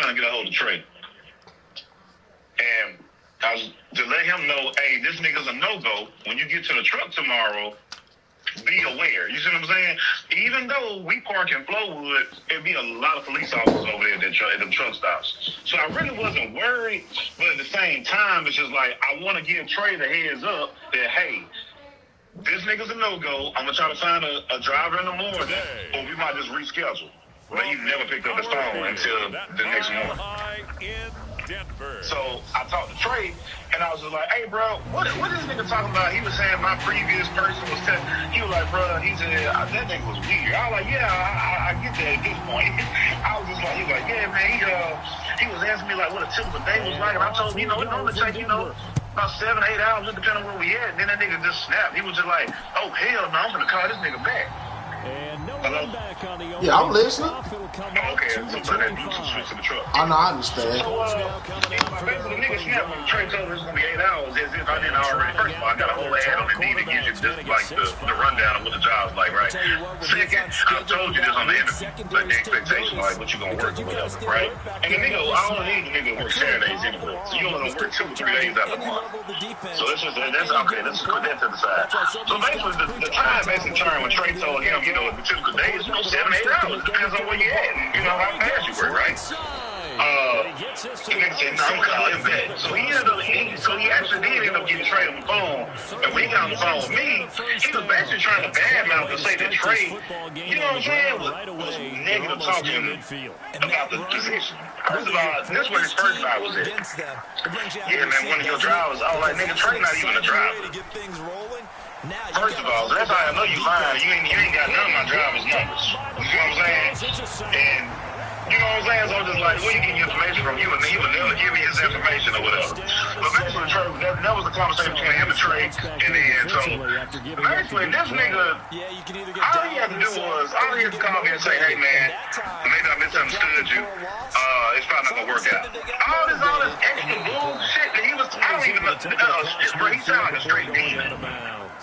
trying to get a hold of Trey. And I was to let him know, hey, this nigga's a no-go. When you get to the truck tomorrow, be aware. You see what I'm saying? Even though we park in Flowood, it'd be a lot of police officers over there at them truck stops. So I really wasn't worried, but at the same time, it's just like, I want to give Trey the heads up that, hey, this nigga's a no-go. I'm going to try to find a driver in the morning, or we might just reschedule. But he never picked up his phone until the next morning. So I talked to Trey, and I was just like, hey, bro, what is this nigga talking about? He was saying my previous person was telling, he was like, bro, he said, that nigga was weird. I was like, yeah, I get that at this point. I was just like, he was like, yeah, man, he was asking me, like, what a typical day was like, and I told him, it normally take, about 7 or 8 hours, depending on where we at. And then that nigga just snapped. He was just like, oh, hell no, I'm gonna call this nigga back. Hello? Yeah, I'm listening. Okay, so that Bluetooth switch to the truck. I know, I understand. So, basically, the nigga snapped when Trey told us it's gonna be 8 hours, as if I didn't already. First of all, I got a whole ad on Indeed to give you just like the rundown of what the job's like, right? Second, I told you this on the interview, like the expectation, like what you gonna work or whatever, right? And the nigga, I don't need the nigga to work Saturdays anyway. So you only gonna work 2 or 3 days out of the month. So that's okay. Let's put that to the side. So basically, the time basically turned when Trey told him, the typical days, 7 8 hours. Depends on where you at and how fast you work, right? The nigga said, no, I'm calling him back. So he actually did end up getting Trey on the phone. And when he got on the phone with me, he was basically trying to badmouth and say that Trey, was negative talking about the position. First of all, this where his first guy was at. Yeah, man, one of your drivers, I was like, nigga, Trey not even a driver. First of all, so that's how I know you lying. You ain't got none of my driver's numbers. You know what I'm saying? And you know what I'm saying? So I'm just like, where you get your information from? He would never give me his information or whatever. But basically, that was the conversation between him and Trey. And then, so basically, this nigga, all he had to do was, all he had to call me and say, hey man, maybe I misunderstood you. It's probably not gonna work out. All this extra bullshit that he was, I don't even know. Bro, he sounded like a straight demon.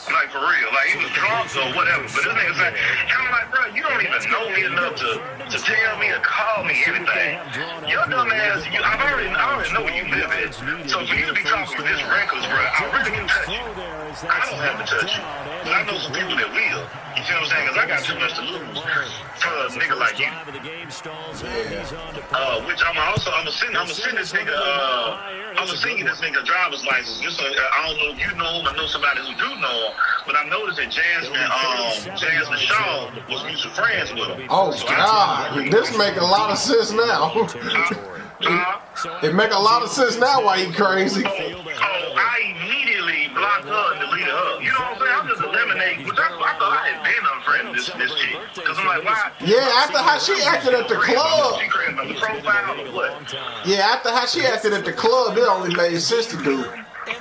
Like, for real. Like, he was drunk or whatever. But this nigga said, I'm like, bro, you don't even know me enough to tell me or call me anything. Your dumb ass, I already know where you live at. So for you to be talking with this reckless, bro, I really can touch you. I don't have to touch you. But I know some people that will. You see what I'm saying? Because I got too much to lose for a nigga like you. Which I'm gonna send this nigga, I'm gonna send you this nigga driver's license. Just so, I don't know if you know him, I know somebody who do know him, but I noticed that Jasmine Shaw was mutual friends with him. Oh, so God, this make a lot of sense now. It make a lot of sense now why he crazy. I immediately blocked her and deleted her. You know what I'm saying? I'm just eliminating, which I thought I had been unfriended this chick. Because I'm like, why? Yeah, after how she acted at the club. She created a profile or what? Yeah, after how she acted at the club, it only made sense to do. And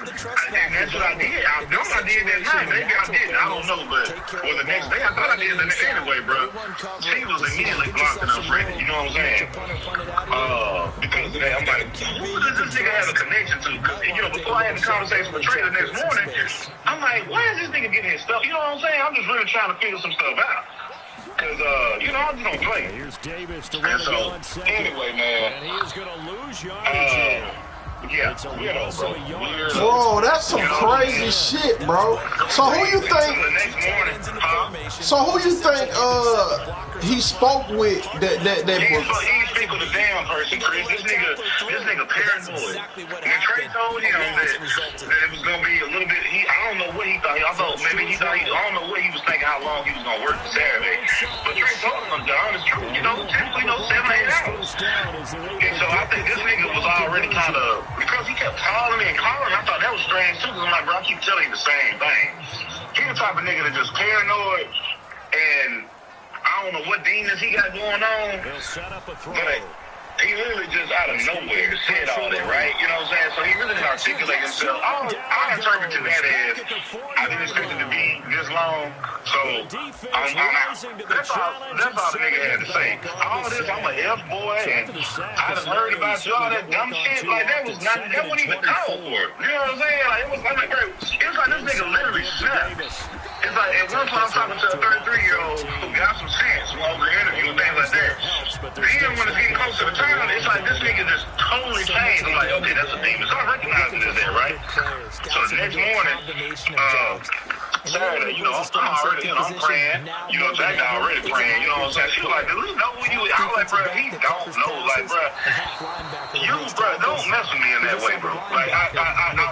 that's what I did. I know I did that night. Maybe I didn't. I don't know. But for the next day, I thought I did that anyway, bro. She was immediately blocked and unfriended. You know what I'm saying? Because of that, I'm like, who does this nigga have a connection to? Because, before I had the conversation with Trey the next morning, I'm like, why is this nigga getting his stuff? You know what I'm saying? I'm just really trying to figure some stuff out. Because, I just don't play. And so, anyway, man. And he is going to lose yardage. Yeah, weirdo, bro. Bro, that's some crazy shit, bro. So who you think? He spoke with that He speak with a damn person, Chris. This nigga paranoid. And Trey told him that it was gonna be a little bit. I don't know what he thought. I don't know what he was thinking. How long he was gonna work for Saturday. But Trey told him the honest truth. Typically 7 8 hours. And so I think this nigga was already kind of. Because he kept calling me and calling, I thought that was strange too. Because I'm like, bro, I keep telling you the same thing. He the type of nigga that just paranoid, and I don't know what demons he got going on. But he literally just out of nowhere said all that, right? You know what I'm saying? So he really didn't articulate himself. I interpreted that as I didn't expect it to be this long, so I'm out. That's all the nigga had to say. All this, I'm a F boy, and I just heard about you, all that dumb shit. Like that wasn't even called for. You know what I'm saying? Like it was like this nigga literally snapped. It's like at one point I'm talking to a 33-year-old who got some sense while we're interviewing things like that. Then when it's getting close to to the time, it's like this nigga just totally changed. I'm like, okay, that's a demon. So I recognize it as that, right? So the next morning, Saturday, you know, I'm already, you know, I'm praying. You know, Jack already praying. You know what I'm saying? She was like, do we know who you is? I was like, bro, he don't know. Like, bro, don't mess with me in that way, bro. Like, I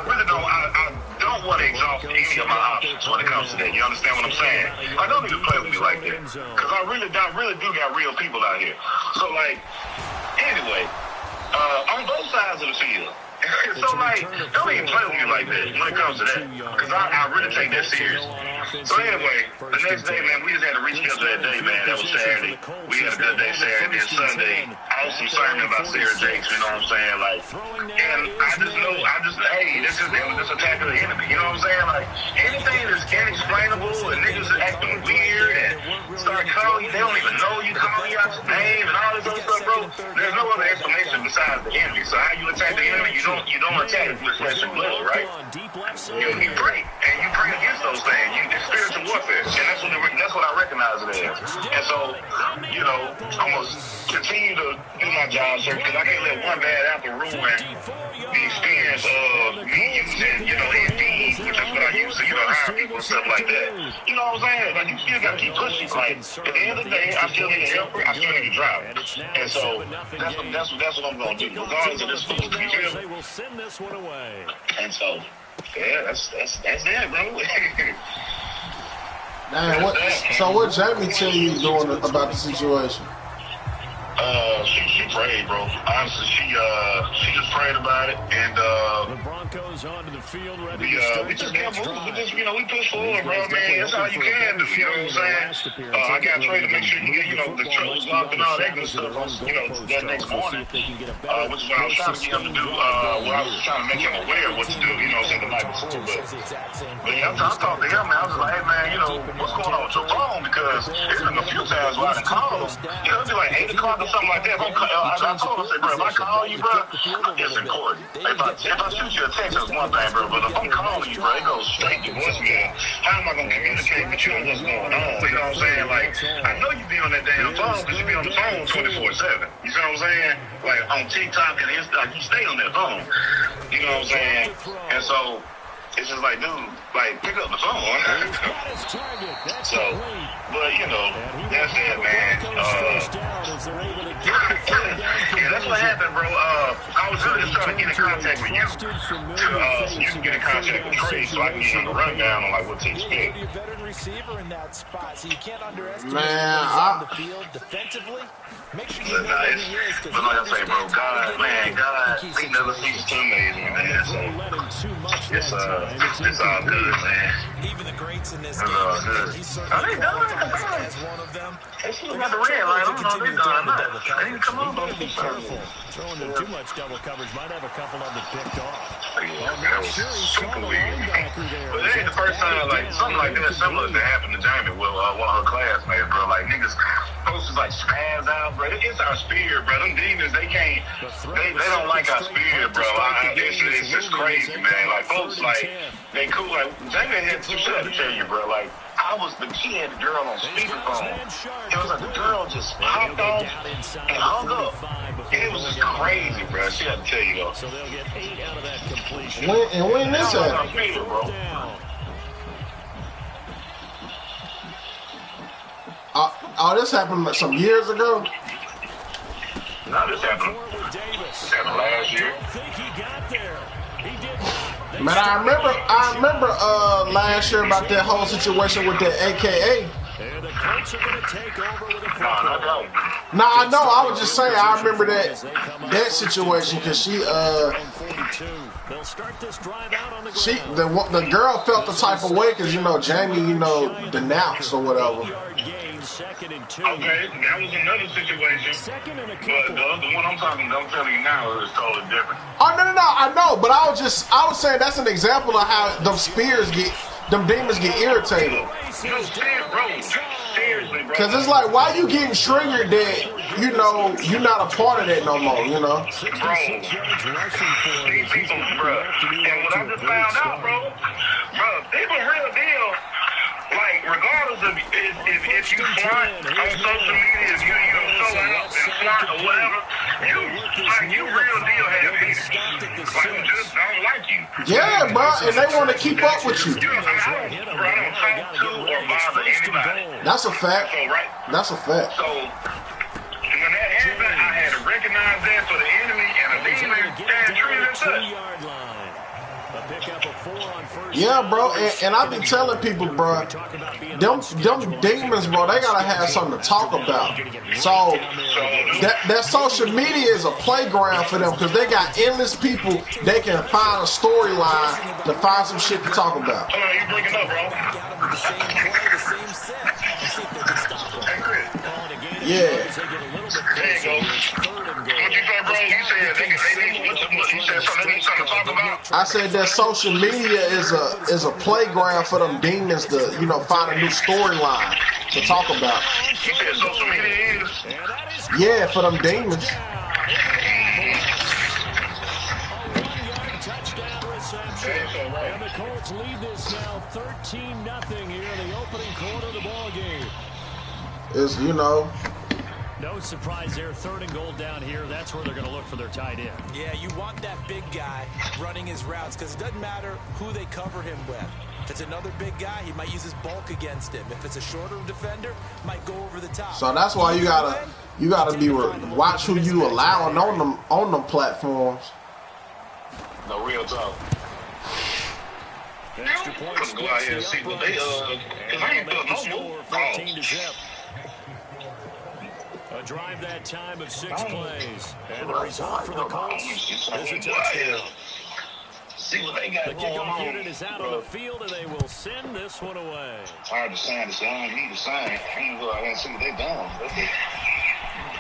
really don't. I don't want to exhaust any of my options when it comes to that. You understand what I'm saying? Like, don't even play with me like that. Because I really do got real people out here. So, like, anyway, on both sides of the field. So, like, don't even play with me like that when it comes to that. Because I really take that serious. So, anyway, the next day, man, we just had to reschedule that day, man. That was Saturday. We had a good day Saturday and Sunday. Awesome sermon about Sarah Jakes, you know what I'm saying? Like, and hey, this is attack of the enemy, you know what I'm saying? Like, anything that's inexplainable and niggas are acting weird and start calling you, they don't even know you, calling you out your name and all this other stuff, bro. There's no other explanation besides the enemy. So how you attack the enemy, you don't attack it with flesh and blood, right? You pray, and you pray against those things. It's spiritual warfare, and that's what I recognize it as. And so, you know, I'm gonna continue to do my job, sir, because I can't let one bad apple ruin the experience of me using, you know, Indeed, which is what I use to, you know, hire people and stuff like that. You know what I'm saying? Like, you still gotta keep pushing. Like, at the end of the day, I still need a helper, I still need a driver. And so that's what I'm gonna do, regardless of this fool's detail. And so, yeah, that's it, bro. Man, so what Jamie tell you doing about the situation? She prayed, bro. Honestly, she just prayed about it, and the Broncos onto the field, ready we just kept moving. We push forward, bro. Man, that's all you can do. You know what I'm saying? I got Trey to make sure you get, you know, the truck was locked and all that good stuff. You know, that next morning, which is what I was trying to get him to do. I was trying to make him aware of what to do. You know, the night before, but yeah, I talked to him, man. I was like, hey, man, you know, what's going on with your phone? Because it's been a few times where I done called him. You know, it'd be like 8 o'clock or something like that. I told him, I said, bro, if I call you, bro, it's important. If I shoot you a text, that's one thing, bro. But if I'm calling you, bro, it goes straight to voicemail. How am I going to communicate with you on what's going on? You know what I'm saying? Like, I know you be on that damn phone because you be on the phone 24/7. You see what I'm saying? Like, on TikTok and Instagram, you stay on that phone. You know what I'm saying? And so, it's just like, dude, like, pick up the phone. So, but, you know, that's it, man. Yeah, that's what happened, bro. I was really just trying to get in contact with you so you can get in contact with Trey so I can give you a rundown on, like, what to expect. Man, But like I say, bro, God, he never ceases to amaze me, man. So, it's all good, man. Even the greats in this game, are they done? They should have got the red light. I don't know if they done or not. They didn't come on, though. Throwing in too much double coverage might have a couple of them picked off. That was super weird. But it ain't the first time, like, something like that similar that happened to Jamie with one of her classmates, bro. Like, niggas supposed to, like, spaz out, bro. It's our spirit, bro. Them demons, they don't like our spirit, bro. It's just crazy, man. Like, folks, like, they cool. Like, Jamie had some shit to tell you, bro. Like, she had the girl on speakerphone. It was like the girl just popped off and hung up. It was just crazy, bro. She had to tell you, though. So they'll get 8 out of that completion. When this happened? This happened like some years ago? No, this happened last year. Man, I remember last year about that whole situation with that AKA. No, I know. I was just saying. I remember that situation because the girl felt the type of way because Jamie denounced or whatever. Okay, that was another situation. But the other one I'm telling you now is totally different. Oh no, I know. But I was saying that's an example of how them demons get irritated. No, seriously, bro. Because it's like, why you getting triggered that, you're not a part of that no more, Bro, these people, bro. And what I just found out, bro, people real deal. Like, regardless of if you flaunt on social media, if you show out and flaunt or whatever, like you real deal have haters. Like who just don't like you. Yeah, bro, and they want to keep up with you. You know what I'm saying? I don't talk to or bother anybody. That's a fact. So, right? That's a fact. So, when that happened, I had to recognize that for the enemy and a demon stand true to such. Yeah, bro, and I be telling people, bro, them demons, bro, they gotta have something to talk about. So that social media is a playground for them because they got endless people. They can find a storyline to find some shit to talk about. Hold on, you breaking up, bro? Hey, Chris. Yeah. There you go. What you say, bro? You said they you said something they need something to talk about? I said that social media is a playground for them demons to, find a new storyline to talk about. You said social media is? Yeah, for them demons. And the Colts lead this now 13-0 here in the opening quarter of the ball game. It's, No surprise there, 3rd and goal down here. That's where they're going to look for their tight end. Yeah, you want that big guy running his routes because it doesn't matter who they cover him with. If it's another big guy, he might use his bulk against him. If it's a shorter defender, might go over the top. So that's why you gotta be watch who you allowing on them platforms. No, real talk. Extra points. Go out here and see what they because I ain't put no more. 14-0. A drive that time of 6 plays. And the result for the Colts is a touchdown. See what they got The going kickoff on. unit is out on the field, and they will send this one away. Hard to sign the same. Need to sign. I can go out here and see what they done.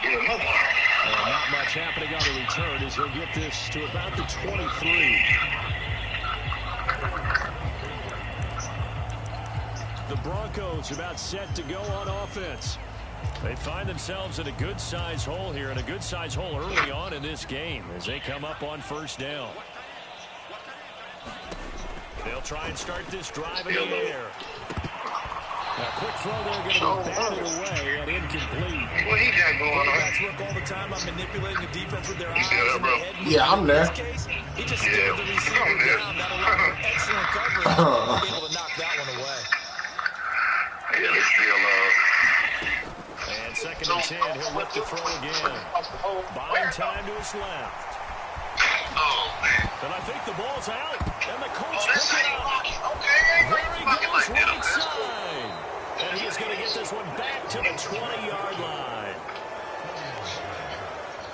Get another one. Not much happening on the return as he'll get this to about the 23. The Broncos about set to go on offense. They find themselves in a good-sized hole here, and a good-sized hole early on in this game as they come up on 1st down. They'll try and start this drive in the air. A quick throw there, going to be batted away and incomplete. What he got going on? Quarterbacks work all the time on manipulating the defense with their eyes and their head. Yeah, I'm there. In this case, he just stared the receiver down. That allowed for excellent coverage. Able to knock that one away. Yeah, they still And 2nd and 10, he'll look to throw again. Buying time to his left. oh man. And I think the ball's out. And the Colts This pick it ain't up. walking. Okay, There ain't he walking goes like that. right That's cool. side. And he's going to get this one back to the 20-yard line.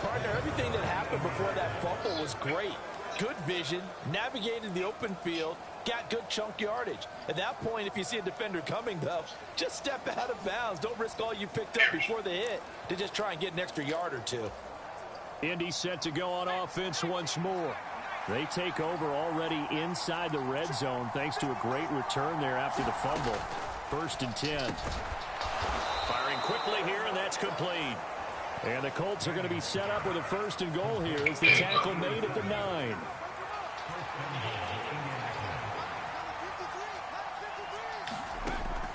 Partner, everything that happened before that fumble was great. Good vision, navigated the open field, got good chunk yardage. At that point, if you see a defender coming, though, just step out of bounds. Don't risk all you picked up before the hit to just try and get an extra yard or two. Indy set to go on offense once more. They take over already inside the red zone thanks to a great return there after the fumble. 1st and 10. Firing quickly here, and that's complete. And the Colts are going to be set up with a 1st and goal here as the tackle made at the 9.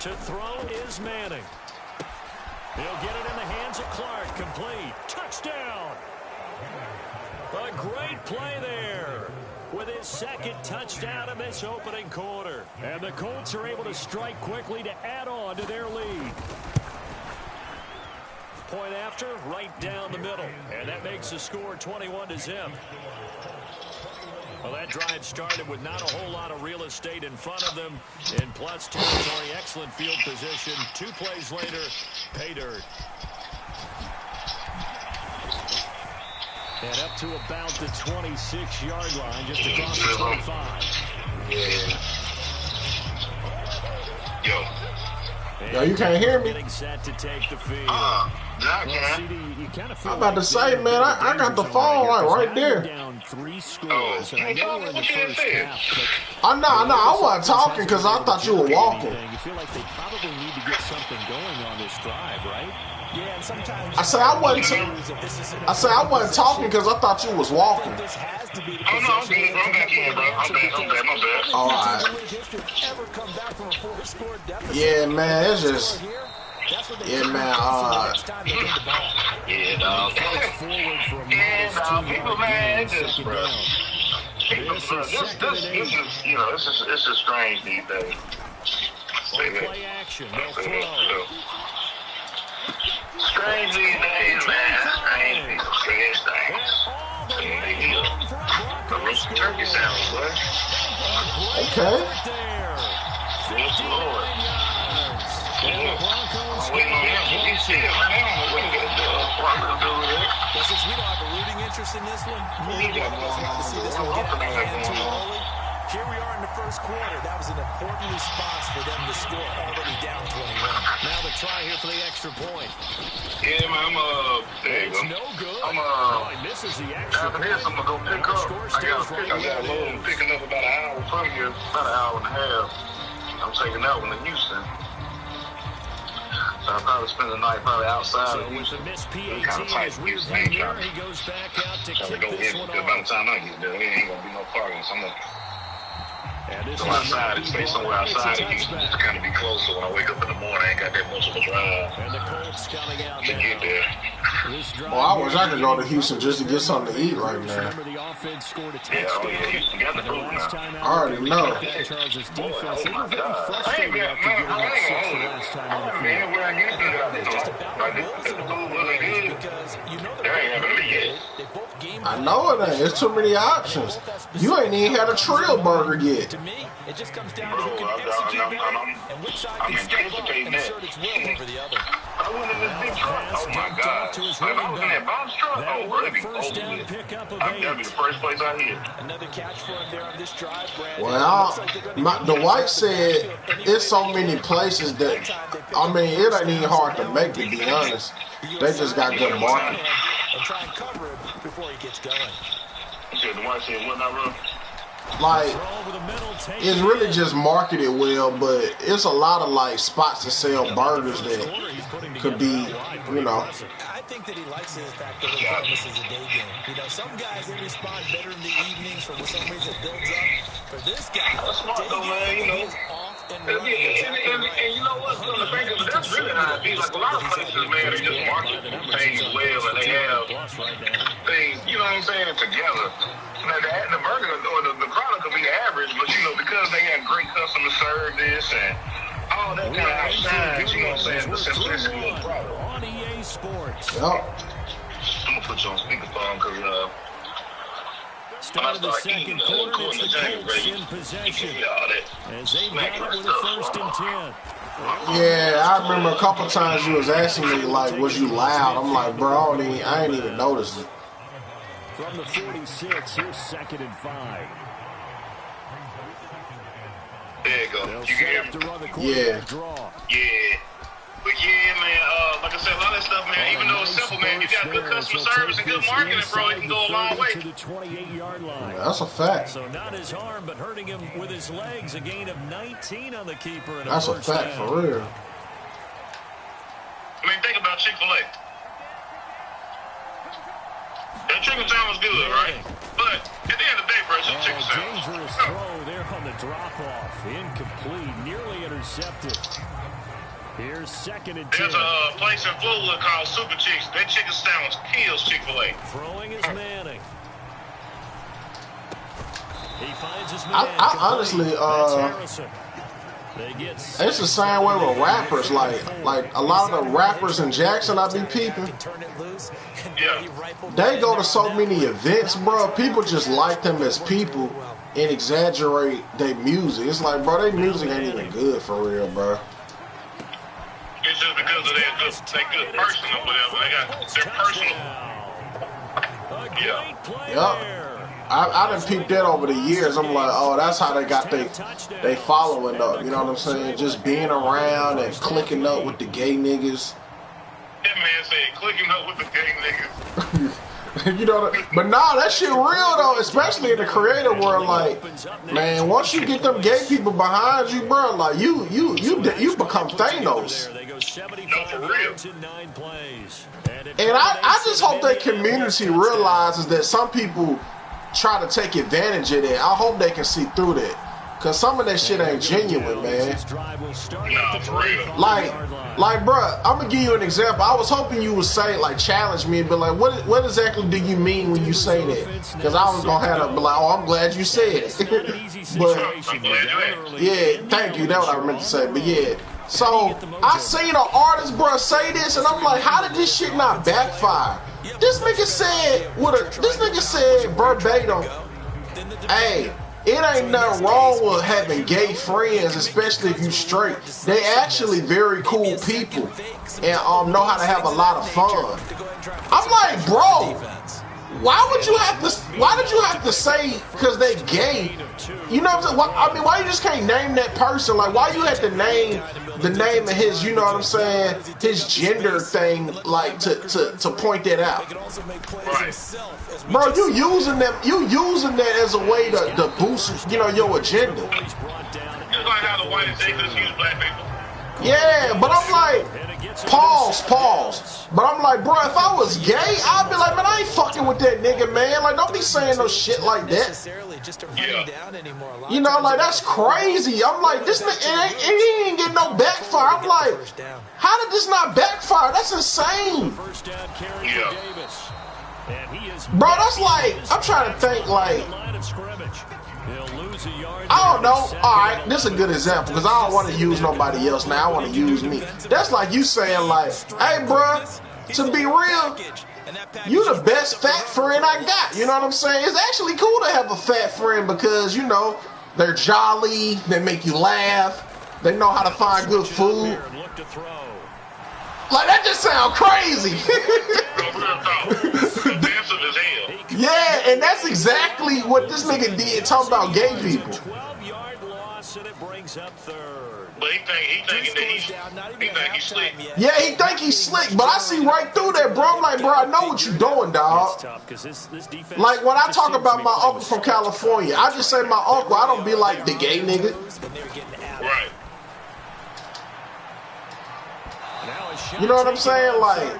To throw is Manning. He'll get it in the hands of Clark. Complete. Touchdown. A great play there with his 2nd touchdown in this opening quarter. And the Colts are able to strike quickly to add on to their lead. Point after, right down the middle. And that makes the score 21-0. Well, that drive started with not a whole lot of real estate in front of them in plus territory. Excellent field position. 2 plays later, pay dirt. And up to about the 26-yard line, just across the 25. Yeah. Yo, you can't hear me? Getting set to take the field. I Well, can. CD, you kind of feel I'm about to say, man, I got the phone right there. Down 3 scores, and I know we're in the first half, I know, I wasn't talking because I thought you were walking. You feel like they probably need to get something going on this drive, right? Yeah, and sometimes I said I wasn't talking because I thought you was walking. this has to be the Oh, no, I'm good, bro. I'm back in, bro. I'm bad, my bad. All right. ever come back from a 4-score deficit. Yeah, man, it's just, That's what they yeah, do man, next time they get the ball. Yeah, dog. Forward for a modest man, people, man, just, bro. People, bro, this is, you know, it's just strange these days. Say that. Play action, no Say throw. that. Strange these days, man. Strange people. Strange things. They need a roast turkey sandwich, boy. Okay. Yes, Lord. I'm waiting on him to get still, man. I don't know what he got to do with it. Well, since we don't have a rooting interest in this one, neither one of us want to see this one get out of hand too early. Here we are in the first quarter. That was an important response for them to score already down 21. Now the try here for the extra point. Yeah, man, there you go. No good. I'm, He misses the extra after this, I'm going to go pick up. I got a load. I'm picking up about an hour from here, about an hour and a half. I'm taking that one to Houston. So I'll probably spend the night outside of Houston. It's kind of tight in Houston. I ain't trying to go in, because by the time I get there, there ain't going to be no parking. So I'm going to go outside and stay somewhere outside of Houston just to kind of be close. So when I wake up in the morning, I ain't got that much of a drive to get there. Well, I wish I could go to Houston just to get something to eat right now. Yeah, oh yeah, Houston got the food now. I already know. Boy, oh my God. I ain't got, man, I ain't gonna hold it. I haven't been anywhere in Houston that I've been to. Like, the food wasn't good. There ain't happened to me yet. I know it ain't. There's too many options. You ain't even had a Trill burger yet. It just comes down Bro, to who can execute better and which side I'm can step up anticipating and that. assert its will over the other. I went in this big truck. Oh my God. If I was in that box truck, oh, bro, it'd be over with. That'd be the first place I hit. Another catch for him there on this drive, Brad. Well, the White said it's so many places that, I mean, it ain't even hard to make, to be honest. They just got good marketing. And try and cover it before he gets going. You said the White said what now, bro? Like, it's really just marketed well, but it's a lot of like spots to sell burgers that could be, you know. I think that he likes the fact that this is a day game. You know, some guys, they respond better in the evenings for some reason it builds up. For this guy, that's smart though, man, you know. And you know what? On the back of it, that's really how it be. Like a lot of places, man, they just market things well and they have things, you know what I'm saying, together. Now, the burger or the product will be average, but you know, because they have great customer service and all that kind of outshines, you know what I'm saying, the simplicity of the product. On EA Sports. Yep. I'm gonna put you on speakerphone because Start of the second quarter, it's the Colts in possession as they've got it with a 1st and 10. Yeah, I remember a couple times you was asking me, like, was you loud? I'm like, bro, I ain't even noticed it. From the 46, here's 2nd and 5. There you go. They'll You set can up hear to me? run the Yeah. draw. Yeah. But yeah, man, like I said, a lot of that stuff, man, even though it's simple, man, you got good customer service and good marketing, bro, it can go a long way. To the 28-yard line. Yeah, that's a fact. So not his arm, but hurting him with his legs. A gain of 19 on the keeper. That's a fact for real. I mean, think about Chick-fil-A. That chicken sandwich was good, right? But at the end of the day, bro, it's just chicken sandwich. Dangerous throw there on the drop-off. Incomplete. Nearly intercepted. Here's 2nd and 10. There's a place in Florida called Super Chicks. That chicken sandwich kills Chick-fil-A. Throwing is Manning. He finds his man. I honestly, it's the same way with rappers. Like a lot of the rappers in Jackson I be peeping. Yeah. They go to so many events, bro. People just like them as people and exaggerate their music. It's like, bro, their music ain't even good for real, bro. It's just because of their good person or whatever. They got their personal. Yeah. Yep. I done peeped that over the years. I'm like, oh, that's how they got they following up. You know what I'm saying? Just being around and clicking up with the gay niggas. That man said clicking up with the gay niggas. You know, but nah, that shit real though, especially in the creative world. Like, man, once you get them gay people behind you, bro, like you become Thanos. No, for real. And I just hope that community realizes that some people try to take advantage of that. I hope they can see through that. Cause some of that shit ain't genuine, man. No, for real. Like, bruh, I'm gonna give you an example. I was hoping you would say, like, challenge me and be like, what exactly do you mean when you say that? Because I was gonna have to be like, oh, I'm glad you said it. But yeah, thank you. That's what I meant to say. But yeah, so I seen an artist, bruh, say this, and I'm like, how did this shit not backfire? This nigga said verbatim, hey, it ain't nothing wrong with having gay friends, especially if you straight. They actually very cool people and know how to have a lot of fun. I'm like, bro, why did you have to say because they gay? You know what I'm saying? I mean, why you just can't name that person? Like, why you had to name the name of his, you know what I'm saying, his gender thing, like, to point that out? Right. Bro, you using that as a way to boost, you know, your agenda. Just like how the white executives use black people. Yeah, but I'm like, pause. But I'm like, bro, if I was gay, I'd be like, man, I ain't fucking with that nigga, man. Like, don't be saying no shit like that. Yeah. You know, like, that's crazy. I'm like, this nigga, he ain't getting no backfire. I'm like, how did this not backfire? That's insane. Yeah. Bro, that's like, I'm trying to think, like, I don't know. Alright, this is a good example because I don't want to use nobody else now. I want to use me. That's like you saying, like, hey, bro, to be real, you the best fat friend I got. You know what I'm saying? It's actually cool to have a fat friend because, you know, they're jolly, they make you laugh, they know how to find good food. Like, that just sounds crazy. Yeah, and that's exactly what this nigga did talking about gay people. But he think he's slick. Yeah, he think he's slick, but I see right through that, bro. I'm like, bro, I know what you doing, dog. Like, when I talk about my uncle from California, I just say my uncle. I don't be like the gay nigga. Right. You know what I'm saying? Like,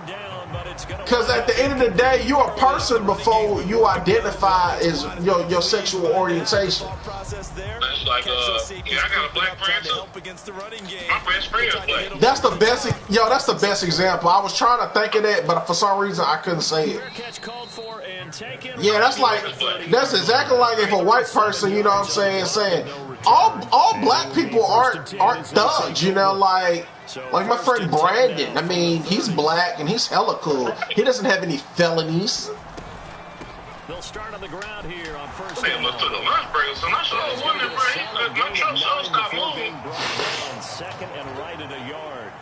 because at the end of the day, you're a person before you identify as your sexual orientation. That's like, I got a black friend too. My best friend is black. That's the best example. I was trying to think of that, but for some reason I couldn't say it. Yeah, that's exactly like if a white person, you know what I'm saying all black people aren't thugs, you know, like my friend Brandon. I mean, he's black and he's hella cool. He doesn't have any felonies. They'll start on the ground here on first. Man, look to the lunch break, so I was wondering, bro, my truck stop moving. Second and right at a yard.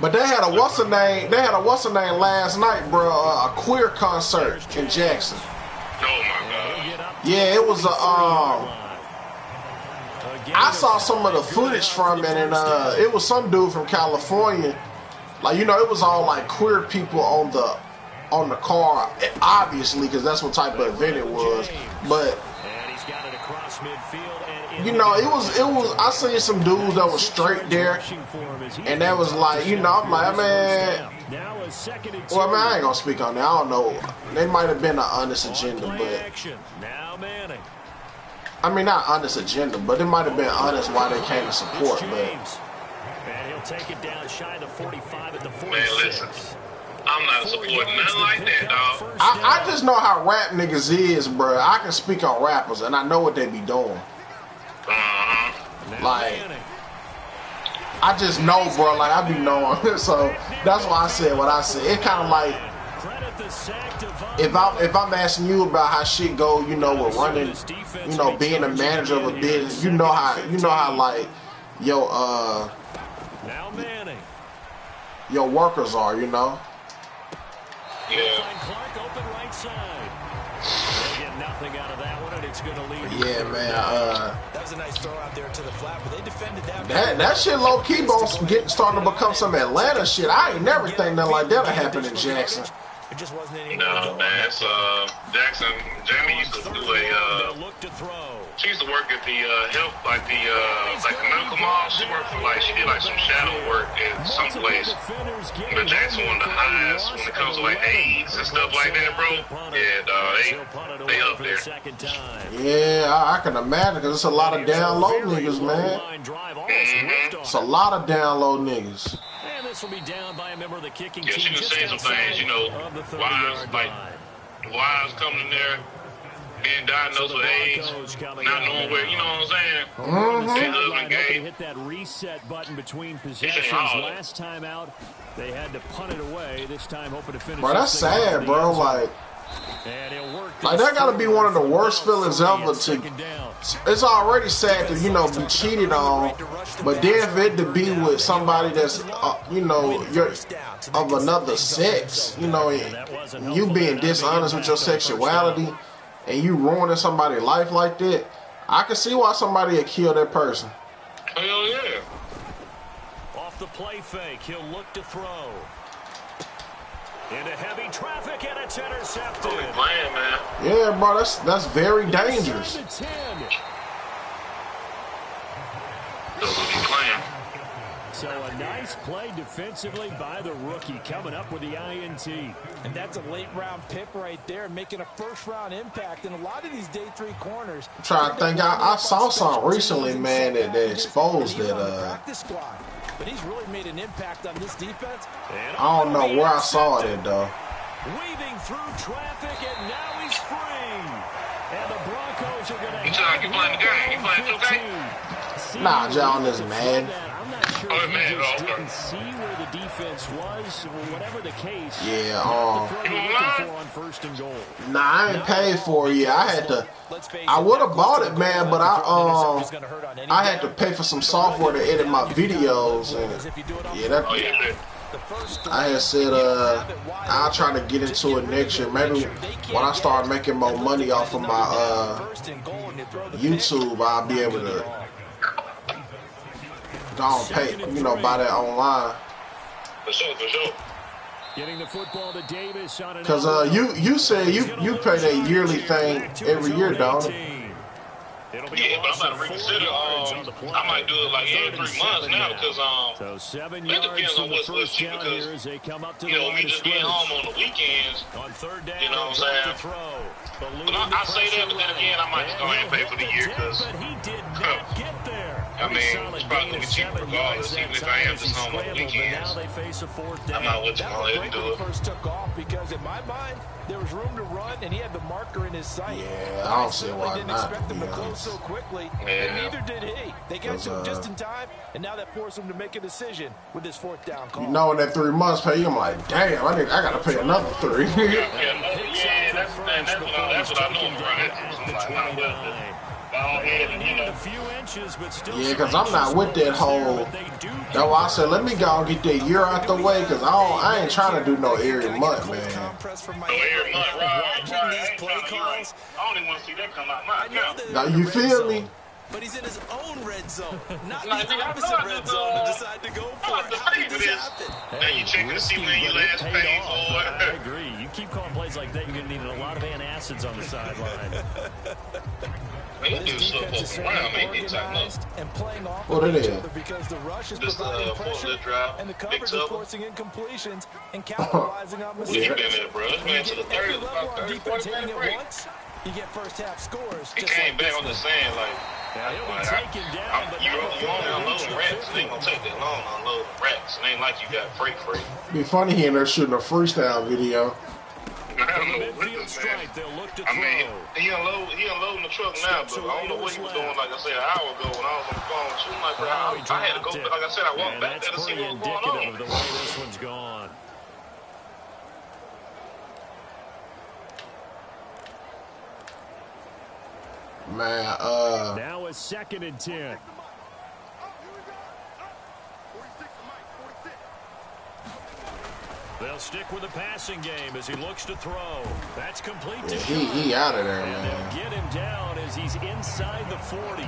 But they had a what's her name last night, bro. A queer concert in Jackson. Oh my God. Yeah, it was I saw some of the footage from it, and it was some dude from California. Like, you know, it was all like queer people on the car, obviously, because that's what type of event it was. But you know, it was. I seen some dudes that was straight there, and that was like, you know, I'm like, man. Well, man, I ain't gonna speak on that. I don't know. They might have been an honest agenda, but I mean, not honest agenda, but it might have been honest why they came to support. But he'll take it down shy of the 45 at the 46. Man, listen, I'm not supporting nothing like that, dog. I just know how rap niggas is, bro. I can speak on rappers, and I know what they be doing. Like, I just know, bro. Like, I be knowing. So that's why I said what I said. It kind of like, if I'm asking you about how shit go, you know, with running, you know, being a manager of a business, you know how like your workers are, you know. Yeah, man. That was a nice throw out there to the flat, but they defended that. That shit low key starting to become some Atlanta shit. I ain't never think nothing like that'll happen in Jackson. It just wasn't any. No, man, it's Jackson. Jamie used to do a She used to work at the health, like the medical mall. She worked for she did some shadow work at some place. But Jackson one of the highest when it comes to AIDS and stuff like that, bro. Yeah, they up there. Yeah, I can imagine because it's a lot of down low niggas, man. It's a lot of down low niggas. And this will be down by a member of the kicking team. Yeah, she was saying some things, wives coming in there. Being diagnosed with AIDS, not knowing where, you know what I'm saying? They hit that reset button between possessions. Last time out, they had to punt it away. This time, hoping to finish. Bro, that's sad, bro. Like that got to be one of the worst feelings ever. It's already sad to be cheated on, but then for it to be with somebody that's you're of another sex, you being dishonest with your sexuality. And you ruining somebody's life like that, I can see why somebody would kill that person. Hell yeah. Off the play fake, he'll look to throw. Into heavy traffic, and it's intercepted. Playing, man. Yeah, bro, that's very dangerous. So a nice play defensively by the rookie, coming up with the INT. And that's a late-round pick right there, making a first-round impact. And a lot of these day 3 corners. I'm trying to think. I saw something recently, man, that exposed that. But he's really made an impact on this defense. I don't know where I saw it, though. Weaving through traffic, and now he's free. And the Broncos are going to. You playing the game? You playing 2K? Nah, John is mad. Sure, he just didn't see where the defense was, or whatever the case. Yeah, on first and goal. Nah, I ain't paid for it yet. I would have bought it, man, but I had to pay for some software to edit my videos, and I had said I'll try to get into it next year. Maybe when I start making more money off of my YouTube, I'll be able to don't pay, buy that online. For sure. Getting the football to Davis on an. Cause you said you pay that yearly thing every year, don't it? Yeah, but I'm about to reconsider. I might do it like every 3 months now because it depends on what's cheap because me just being home on the weekends, you know what I'm saying? But I say that, but then again, I might just go ahead and pay for the year because it's probably going to be cheaper regardless, even if I am just home on the weekends. I might let you go ahead and do it. First took off because in my mind, there was room to run, and he had the marker in his sight. Yeah, I don't see why didn't expect him to close so quickly, and neither did he. They got to him just in time, and now that forced him to make a decision with his 4th down call. In that 3 months pay, I'm like, damn, I got to pay another 3. That's what I know, right? Yeah, because I'm not with that whole. That's why I said, let me go and get that year out the way, because I ain't trying to do no every month, man. Every month, right? I don't even want to see that come out my account. Now, you feel me? But he's in his own red zone, not the opposite red zone to decide to go for it. How did this happen? Now you checking to see when you last paid for it. I agree. You keep calling plays like that, you're going to need a lot of antacids on the sideline. Man, you do stuff up around, man. Get tighten up. What it is? Because the rush is This providing pressure, drive, and the big coverage is double. forcing incompletions and capitalizing on Where you mistakes. been at, bro? This man to the 30, about 30, 40 minute break. You get first half scores. He came back on the sand like, you only unloading racks. It ain't gonna take that long to unload racks. It ain't like you got freight. Be funny he in there shooting a freestyle video. I don't know what this man. He unloading the truck now, but I don't know what he was doing. Like I said, an hour ago when I was on the phone shooting, like, bro, I had to go. Like I said, I walked back there to see what was going on. Of the way this one's gone. Man, now a 2nd and 10. They'll stick with the passing game as he looks to throw. That's complete to he out of there, and man. they'll get him down as he's inside the 40.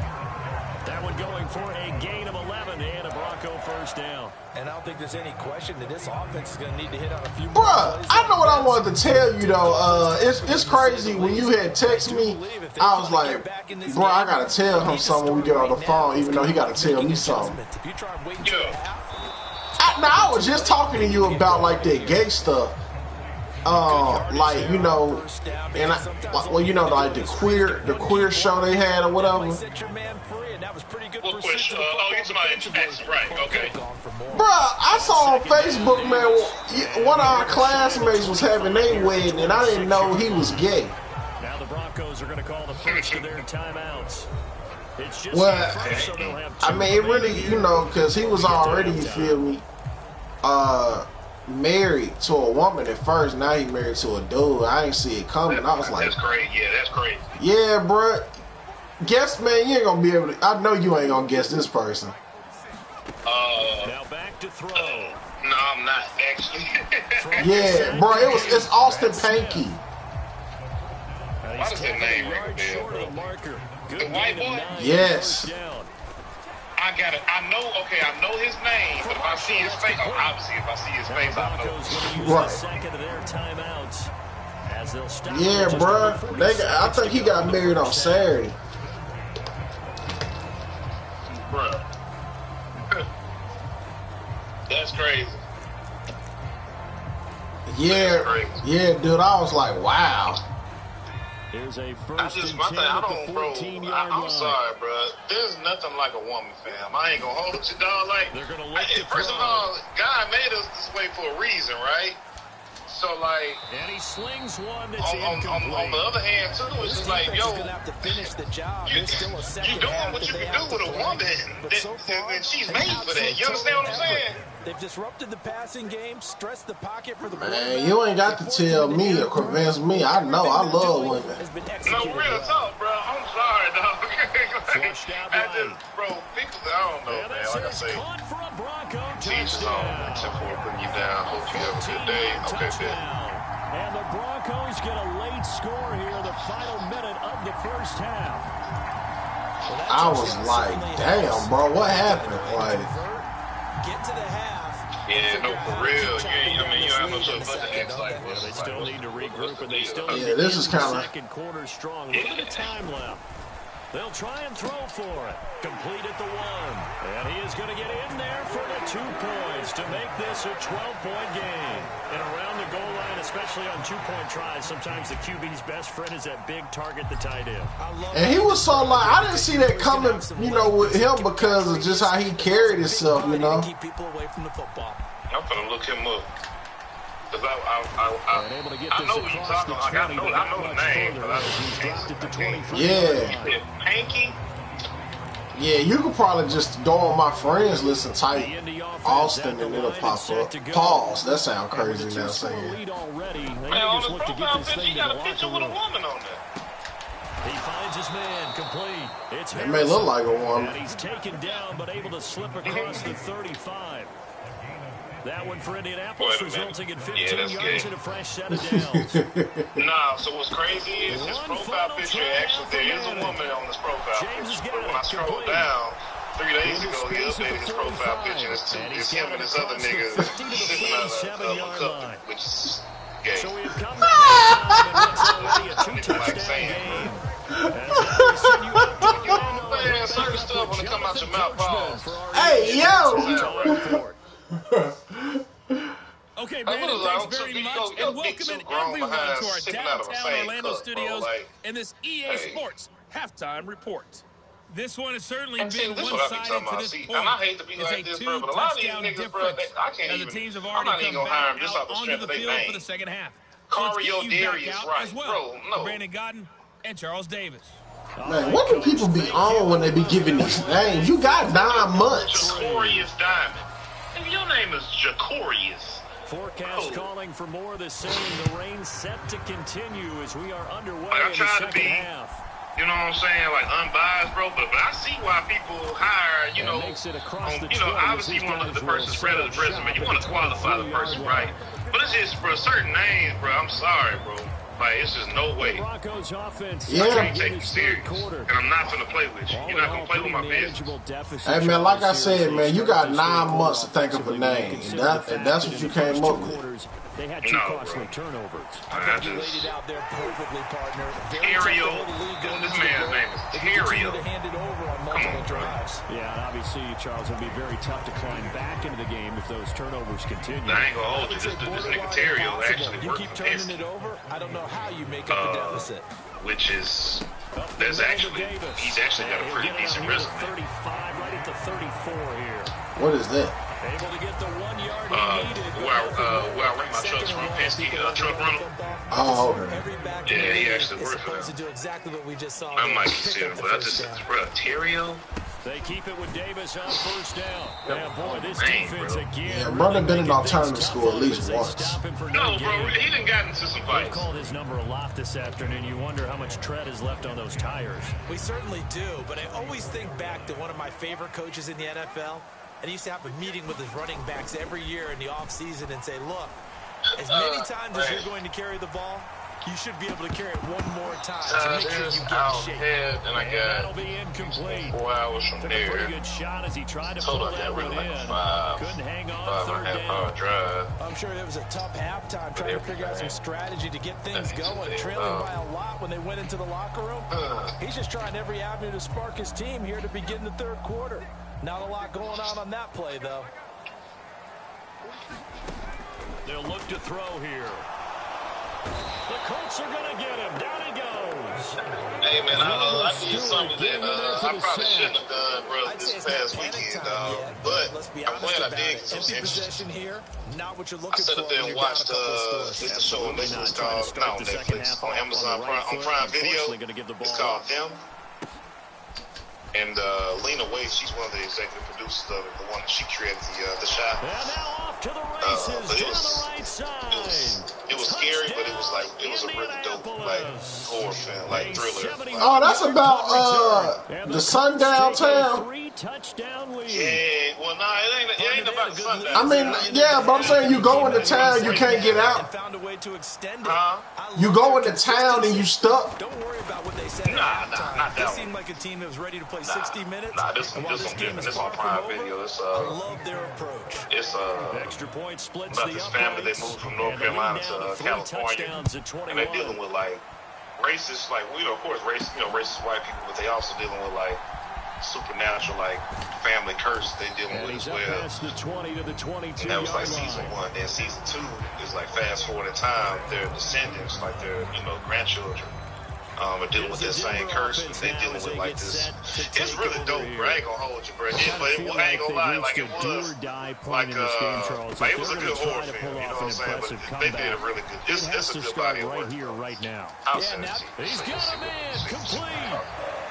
That one going for a gain of 11 and a Bronco first down. And I don't think there's any question that this offense is going to need to hit on a few more Bruh, plays. I know what I wanted to tell you, though. It's crazy. When you had text me, I was like, bro, I got to tell him something when we get on the phone, even though he got to tell me something. I was just talking to you about, like, that gay stuff. Like, you know, and well, you know, like the queer show they had or whatever. What question? Oh, you're talking about right? Okay. Bruh, I saw on Facebook, man, one of our classmates was having their wedding, and I didn't know he was gay. Now the Broncos are going to call the first of their timeouts. It's just Well, first, so they'll have I mean, it really, you know, because he was already, you feel me, married to a woman at first. Now he married to a dude. I ain't see it coming. I was like, that's great. Yeah, that's great. Yeah, bruh. Guess, man, you ain't gonna be able to. I know you ain't gonna guess this person. now back to throw. No, I'm not actually. Yeah, bro. It's Austin Pankey. Why does that name ring a bell, bro? The white boy? Yes. I got it. I know. Okay, I know his name, but if I see his face, obviously, if I see his face, I know. Right. Yeah, bruh. I think he got married on Saturday. Bruh. That's crazy. Yeah, yeah, dude. I was like, wow. Here's a I first just, and my 10 thing, I at the don't, bro. 14-yard I'm line. sorry, bro. There's nothing like a woman, fam. I ain't gonna hold you, dog. Like, They're gonna look to first of throw. all, God made us this way for a reason, right? So, like, And he slings one that's on the other hand, too, it's just like, yo, going to have to finish the job. you, There's still a second you're doing half what that you they can have do with to a play. woman But so far, that she's made for that. You understand what I'm saying? They've disrupted the passing game, stressed the pocket for the Man, you ain't got to tell me or convince me. I know. I love women. No, real talk, bro. I'm sorry, dog. Bro, people, I don't know, man. Like I say, teachers on, except for putting you down. Hope you have a good day. Okay, Ben. And the Broncos get a late score here, the final minute of the first half. I was like, damn, bro, what happened? Like, get to the half. Yeah, no, for real. You don't have no choice but to act like this. They still need to regroup, and they still need yeah, to this is end the kind of. second quarter strong. A little bit of time left. They'll try and throw for it. Complete at the 1. And he is going to get in there for the 2 points to make this a 12-point game. And around the goal line, especially on 2-point tries, sometimes the QB's best friend is that big target, the tight end. And he was so like, I didn't see that coming, you know, with him because of just how he carried himself, you know. Keep people away from the football. I'm going to look him up. Because I know what you're talking about. I know the name, but I just can't. Yeah. Hanky? Yeah, you could probably just go on my friends list and type Austin and it'll pop up. Pause. That sounds crazy now saying. Man, on his profile picture, he got a picture with a woman on there. He finds his man complete. It's It may look like a woman. and he's taken down, but able to slip across the 35. That one for Indianapolis, resulting in 15 yards and a fresh set of downs. Nah, so what's crazy is his profile picture, actually, there is a woman on his profile picture. But when I scroll down, 3 days ago, he updated his profile picture. It's him and this other nigga sitting on a cup, which is gay. So we have come to halftime in what's already a 2-touchdown game. Man, certain stuff when it come out your mouth, pause. Hey, yo! Okay, Brandon, thanks very much, and welcoming everyone to our downtown Orlando studios and this EA Sports halftime report. This one has certainly been one-sided to this point. And I hate to be like this, bro, but a lot of these niggas, bro, I can't even. The teams have I'm not already even come gonna hire him back just off out the onto strength the of their field for name. the second half. So let's Cario get you back Darius, out right, as well. bro, no. Brandon Godden and Charles Davis. Man, what do people be on when they be giving these names? You got 9 months. Jacorius Diamond. Nigga, your name is Jacorius. Forecast calling for more of the same. The rain set to continue as we are underway Like, I in the try to second be, half. you know what I'm saying, like unbiased, bro. But I see why people hire, you know, Makes it across the you know, 20 obviously as you want to look at these the person's guys will resume. You want to qualify the person, right? But it's just, bro, certain names, bro. I'm sorry, bro. Like, it's just no way. Broncos offense. Yeah. I can't take you serious. And I'm not going to play with you. You're not going to play with my business. Hey, man, like I said, man, you got 9 months to think of a name. And that's what you came up with. They had 2 costly turnovers. I just... Terrio. This man's name is Terrio. Come on, bro. Yeah, and obviously, Charles, it'll be very tough to climb back into the game if those turnovers continue. I ain't going to hold you. This nigga Terrio actually worked for Piston. I don't know how you make up the deficit. Which is... He's actually got a pretty decent resume. 35, right at the 34 here. What is that? Able to get the 1 yard he needed. Where I rent my trucks from, Penske truck rental. Oh, okay. Yeah, he actually worked for them. I might consider him, but I just, bro, Terrio. They keep it with Davis on first down. Yeah, boy, this defense again. Yeah, brother been in alternative school at least once. No, bro, he done got into some fights. Called his number a lot this afternoon. You wonder how much tread is left on those tires. We certainly do, but I always think back to one of my favorite coaches in the NFL. And he used to have a meeting with his running backs every year in the offseason and say, look, as many times as you're going to carry the ball, you should be able to carry it one more time to make sure you get in shape. And I got that'll be incomplete. 4 hours from there. Pretty good shot as he tried to pull that one in. Couldn't hang on third down. Drive. I'm sure it was a tough halftime trying to figure out some strategy to get things going, trailing by a lot when they went into the locker room. He's just trying every avenue to spark his team here to begin the third quarter. Not a lot going on that play, though. They'll look to throw here. The Colts are going to get him. Down he goes. Hey, man, I did something that I probably shouldn't have done, bro, this past weekend, but I'm glad I did because it was interesting. I sat up there and watched this show on Netflix called, not on Netflix, on Amazon Prime Video. It's called Them. And Lena Waithe, she's one of the executive producers of it, the one she created the shot. And now off to the races, but it was scary, but it was a really dope horror film, thriller. Oh, that's about the sundown town. 3-touchdown lead. Yeah, well, nah, it ain't about the sundown. I mean, yeah, but I'm saying you go into town, you can't get out. You go into town and you stuck. Don't worry about what they said. Nah, not that They one. seemed like a team that was ready to play 60 minutes. Nah, this on Prime Video. I love their approach. It's Extra point splits about this family that moved from North Carolina to California, and they're dealing with racist, of course, racist white people, but they also dealing with supernatural family curse they dealing with as well. The 20 to the 22 and that was season 1. Then season 2 is fast forward in time, their descendants, their grandchildren. Are dealing with that same curse, and they dealing with this. It's really dope, bro. I ain't gonna hold you, bro. But I ain't gonna lie, it was it was a good horror film, you know what I'm saying? But they did a really good. It's a good body of work. Right now. I'll send it to you. He's got a man complete.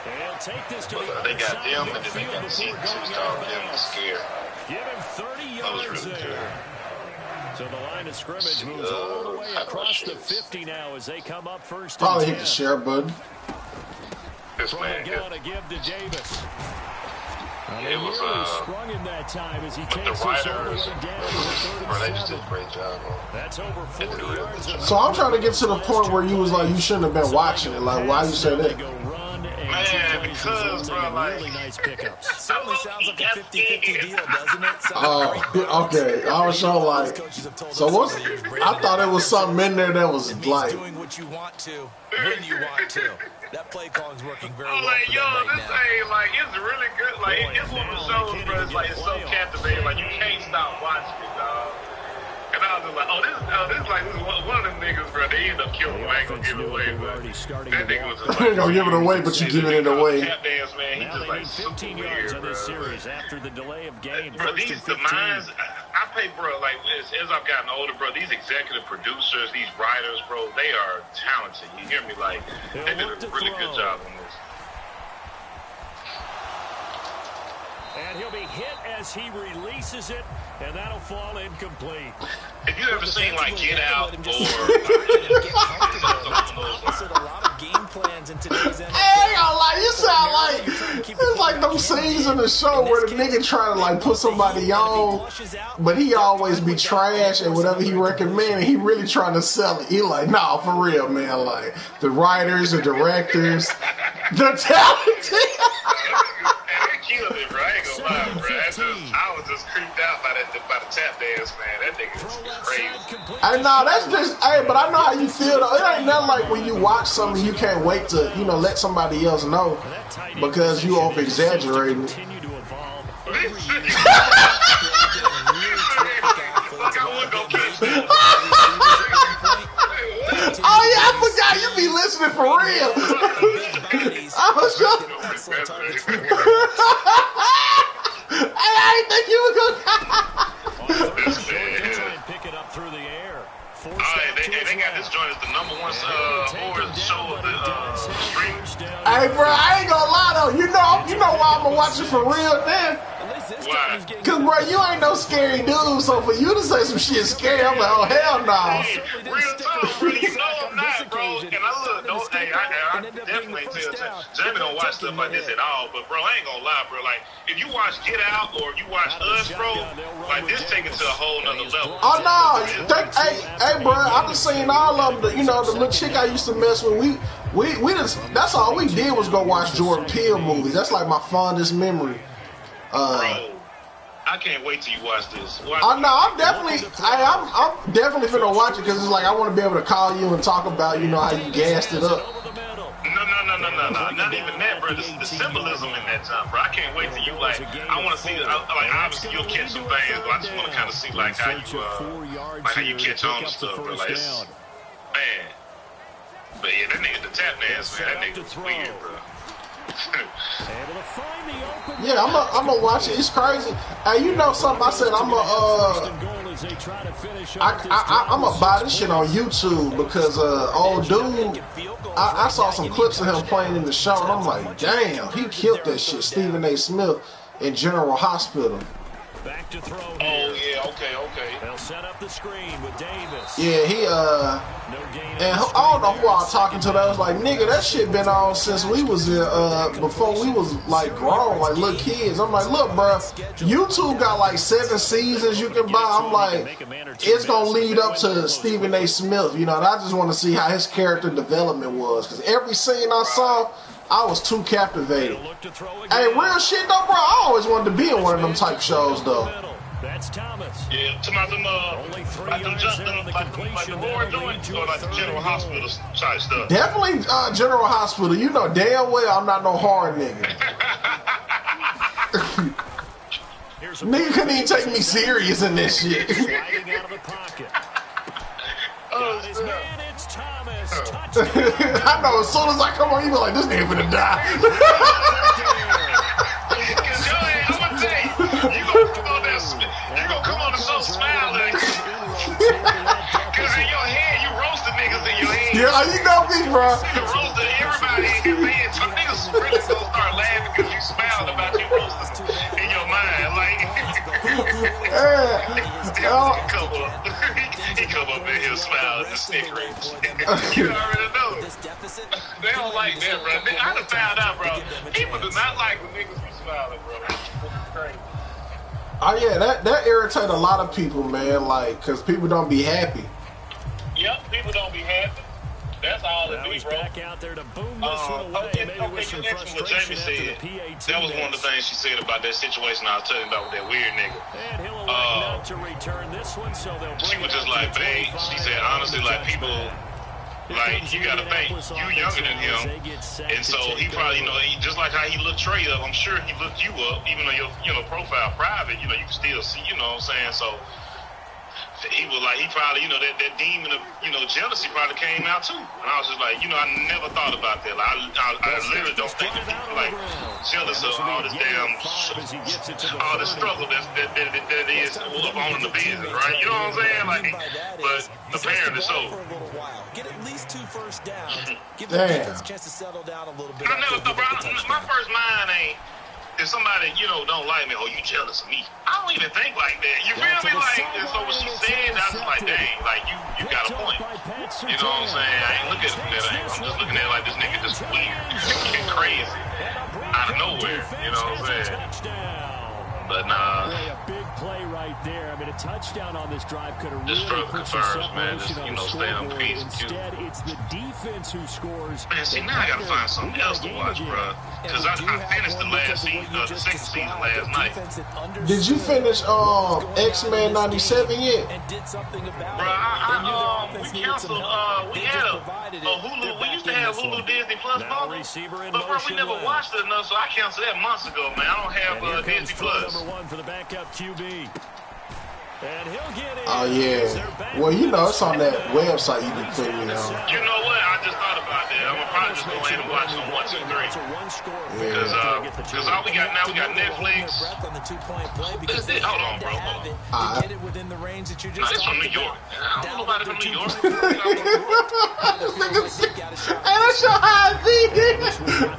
They'll take this to the they got them, and then they got the season 2 called Them the Scare. Give him 30 yards that was really there. good. So the line of scrimmage moves all the way across the 50 now as they come up first. Probably hit the share button. This man, going to give to Davis. It was sprung him that time as he with takes the writers. Bro, they just did a great job. That's over 40 yards. So I'm trying to get to the point where you was you shouldn't have been watching it. Why you say that? Man, because, bro, really nice pickups. Certainly sounds like a 50-50 deal, doesn't it? Oh, okay. I was so so what's? I thought it was something in there that was doing what you want to when you want to. That play calling's working very well for them right now. It's really good. It's one of the shows, bro. It's so captivating. You can't stop watching it, dog. And I was just this is one of them niggas, bro. They end up killing him. I ain't gonna give it away, but that nigga was just ain't gonna give it away, but you giving it away. Tap dance, man. He Now just they need 15 super yards weird, on bro. this series after the delay of game. Bro, these demands, I pay, bro, as I've gotten older, bro, these executive producers, these writers, bro, they are talented. You hear me? They did a really good job on this. And he'll be hit as he releases it, and that'll fall incomplete. Have you ever seen Get Out or a lot of game plans in today's NFL. I ain't gonna lie, you sound like it's like them scenes in the show where the nigga trying to like put somebody on, but he always be trash and whatever he recommend, he really trying to sell it. He like, nah, for real, man. Like the writers, the directors, the talented. Killed it, bro. I ain't gonna lie, bro. I was just creeped out by the tap dance, man. That nigga is crazy. I know that's just, hey, but I know how you feel though. It ain't nothing like when you watch something you can't wait to, let somebody else know because you over exaggerating. Look, I would go catch that. Oh yeah, I forgot you be listening for real. I was just. I didn't think you were gonna. Pick it up through the air. They got this joint as the number one horror show of the stream. Hey, bro, I ain't gonna lie though. You know why I'm gonna watch it for real then. Why? Cause bro, you ain't no scary dude, so for you to say some shit scary, I'm like, oh hell no. Hey, real talk, bro. You know I'm not, bro. And I definitely tell Jamie don't watch stuff like this at all. But bro, I ain't gonna lie, bro. Like if you watch Get Out or you watch Us, bro, like this take it to a whole nother level. Oh no, hey, bro, I done seen all of them. The little chick I used to mess with. We just, that's all we did was go watch Jordan Peele movies. That's like my fondest memory. Bro, I can't wait till you watch this. No, I'm definitely finna watch it because it's like I want to be able to call you and talk about how you gassed it up. No, not even that, bro. The symbolism in that time, bro. I can't wait till you I want to see. Obviously you'll catch some things, but I just want to kind of see how you catch on to stuff, bro. Like, man. But yeah, that nigga, the tap dance, man. That nigga's weird, bro. Yeah, I'm gonna watch it. It's crazy. Hey, you know something? I said I'm gonna buy this shit on YouTube because old dude. I saw some clips of him playing in the show, and I'm like, damn, he killed that shit. Stephen A. Smith in General Hospital. Back to throw. Oh yeah, okay. They'll set up the screen with Davis. Yeah, and I don't know who I was talking to. That was like, nigga, that shit been on since we was before we was like grown, like little kids. I'm like, look, bro, YouTube got like 7 seasons you can buy. I'm like, it's gonna lead up to Stephen A. Smith, and I just want to see how his character development was because every scene I saw, I was too captivated. Hey, real shit though, bro. I always wanted to be in one of them type shows though. That's Thomas. Yeah, to like the horror joint or like the General Hospital side stuff. Definitely General Hospital. You know damn well I'm not no horror nigga. Nigga couldn't even take me serious in this shit. It's Thomas. I know, as soon as I come on, you be like, this nigga finna die. Cause yo, I'm gonna tell you gonna come on the show smiling. Cause in your head, you roasted niggas in your head. Yeah, you know me, bro. You roasted everybody in your head. Some niggas really gonna start laughing because you smiled about you roasting in your mind. Like, he come up in here smiling and snickering. You already know. They don't like that, bro. I done found out, bro. People do not like when niggas be smiling, bro. That's crazy. Oh yeah, that irritates a lot of people, man. Like, cause people don't be happy. Yep, people don't be happy. That's all it be, bro. Back out there to boom this one away. You mentioned what Jamie said. That was one of the things she said about that situation I was telling you about with that weird nigga. And he'll elect not to return this one, so they'll bring she was just like, babe, she said, honestly, like, people, like, you gotta think, you younger than him, and so he probably, just like how he looked Trey up, I'm sure he looked you up, even though your profile private, you can still see, you know what I'm saying, so he was like, he probably, that demon of, jealousy probably came out too. And I was just like, I never thought about that. Like, I literally don't think that people like jealous of all this all this struggle that is of owning the business, right? You know what I'm saying? Like, but apparently so. Get at least 2 first downs. Give the defense a chance to settle down a little bit. I never thought, bro, my first mind ain't, if somebody, don't like me, you jealous of me. I don't even think like that. You feel me? Like, and so when she said, I was like, dang, like, you got a point. You know what I'm saying? I ain't looking at it from that angle. I'm just looking at it like this nigga just weird. nowhere. You know what I'm saying? But nah. A big play right there. I mean, a touchdown on this drive could have just really put some confirms, man. separation Just, on you the know, stay on scoreboard. P's. Instead, it's the defense who scores. Man, see, now I got to find something else to watch, bro. Because I finished the second season last night. Did you finish X-Men 97 yet? Bro, we canceled. We had a Hulu. We used to have Hulu Disney Plus, but bro, we never watched it enough, so I canceled that months ago, man. I don't have Disney Plus. Number 1 for the backup QB. And he'll get in. Oh, yeah. Well, you know, it's on that website you can put me on. You know what? I just thought about that. I'm going to probably just go ahead and watch some 1, 2, 3. Because all we got now, we got Netflix. Hold on, bro. Hold on. All right. No, it's from New York. I don't know nobody from New York. Hey, that's your high V.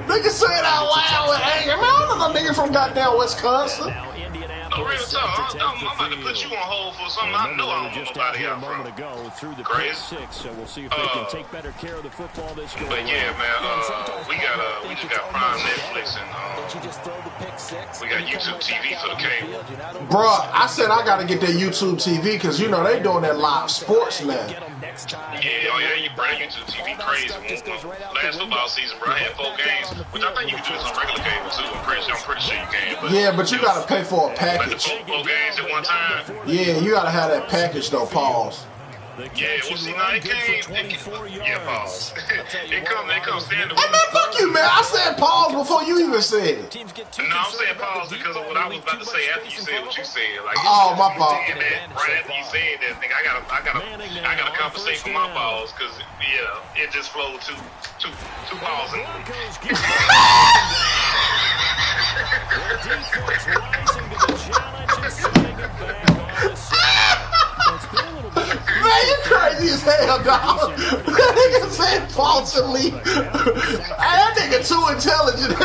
Nigga say it out loud with anger. Man, I don't know no nigga from goddamn Wisconsin. No, real talk. I'm about to put you on hold for something I know I don't know nobody out from. Crazy. So we'll see if they can take better care of the football this year. But yeah, man, we just got Prime Netflix and we got YouTube TV for the cable. Bruh, I said I gotta get that YouTube TV because, you know, they doing that live sports now. Yeah, you bring YouTube TV crazy. Last football season, bro, I had 4 games, which I think you can do this on regular cable too. I'm pretty sure you can. But yeah, but you gotta pay for a package. like the 4 games at one time. Yeah, you gotta have that package though. Pause. Yeah, well, see, now it came. Yeah, pause. it comes standard. Hey man, fuck you, man. I said pause before you even said it. No, I'm saying pause because of what I was about to say after you said what you said. Like, oh, my fault. Right after you said that, thing, I gotta compensate for my pause because it just flowed two balls in. Man, you crazy as hell, dog. That nigga said falsely. That nigga too intelligent.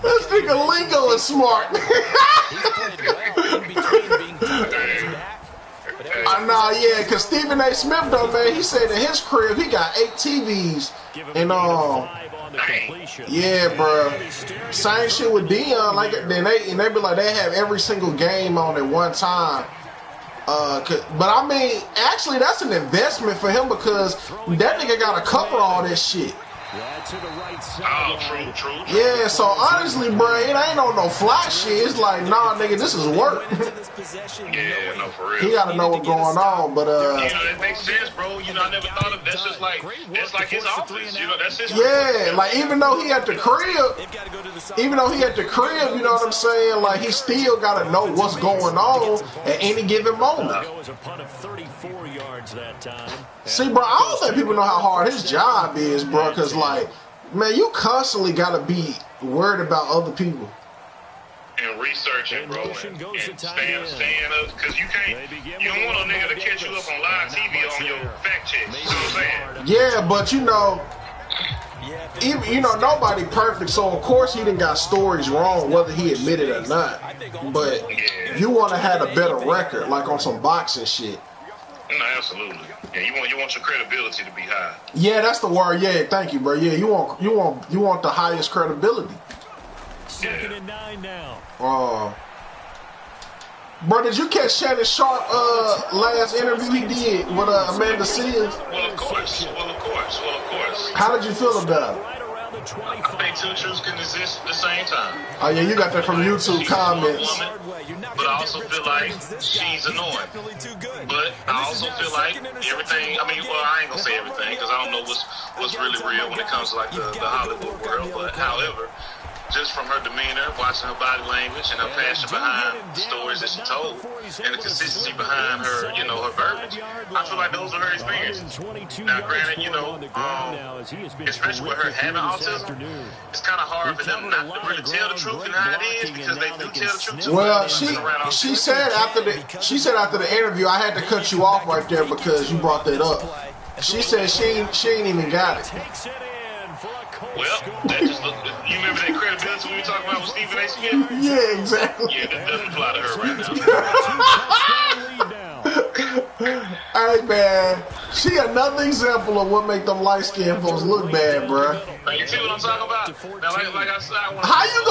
This nigga lingo is smart. Nah, yeah, because Stephen A. Smith, though, man, he said in his crib he got 8 TVs and yeah, bro. Same shit with Dion. Like then they be like they have every single game on at one time. But I mean, actually, that's an investment for him because that nigga got to cover all this shit. Oh, true. Yeah, so honestly, bro, it ain't on no fly shit. It's like, nah, nigga, this is work. Yeah, no, for real. He gotta know what's going on, but you know, that makes sense, bro. You know, I never thought of that's just like his office. You know, that's his. Yeah, like even though he at the crib, you know what I'm saying? Like he still gotta know what's going on at any given moment. See, bro, I don't think people know how hard his job is, bro. Cause like, man, you constantly gotta be worried about other people. And researching, bro, and staying up, because you don't want a nigga to catch you up on live TV on your fact checks. You know what I'm saying? Yeah, but you know, nobody perfect, so of course he done got stories wrong, whether he admitted or not. But you want to have a better record, like on some boxing shit. No, absolutely. Yeah, you want your credibility to be high. Yeah, that's the word. Yeah, thank you, bro. Yeah, you want the highest credibility. Second and 9 now. Bro, did you catch Shannon Sharp last interview he did with Amanda Seals? Well, of course. How did you feel about it? I think two truths can exist at the same time. Oh yeah, you got that from YouTube comments. But I also feel like she's annoying. But I also feel like everything. I mean, well, I ain't gonna say everything because I don't know what's really real when it comes to like the Hollywood world. But however, just from her demeanor, watching her body language, and her passion behind the stories that she told, and the consistency behind her, her verbiage, I feel like those are her experiences. Now, granted, especially with her having autism, it's kind of hard for them not to really tell the truth and how it is because they do tell the truth. Well, she said after the interview, I had to cut you off right there because you brought that up. She said she ain't even got it. Well, that just you remember that credibility we were talking about with Stephen A. Smith? Yeah, exactly. Yeah, that doesn't apply to her right now. Hey man, she another example of what make them light skinned folks look bad, bro. Like, you see what I'm talking about? Now, like I said, how you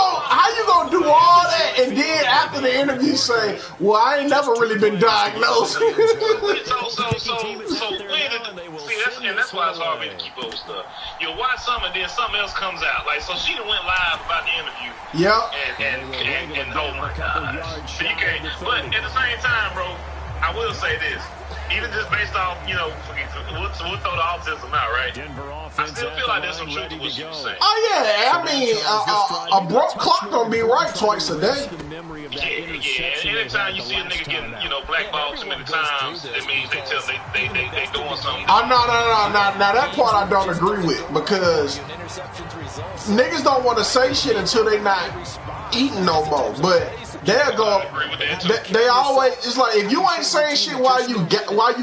gonna do all that and then after the interview say, "Well, I ain't never really been diagnosed." So that's why it's hard for me to keep up with stuff. You watch something and then something else comes out. Like, so she done went live about the interview. Yeah. And oh my gosh. So you can't. But at the same time, bro, I will say this. Even just based off, we'll throw the autism out, right? I still feel like there's some truth to what she was saying. Oh yeah, I mean, a broke clock don't be right twice a day. Yeah. Anytime you see a nigga getting, blackballed too many times, it means they doing something. Oh no. Now that part I don't agree with, because niggas don't want to say shit until they not eating no more. But they'll go. They always. It's like, if you ain't saying shit while you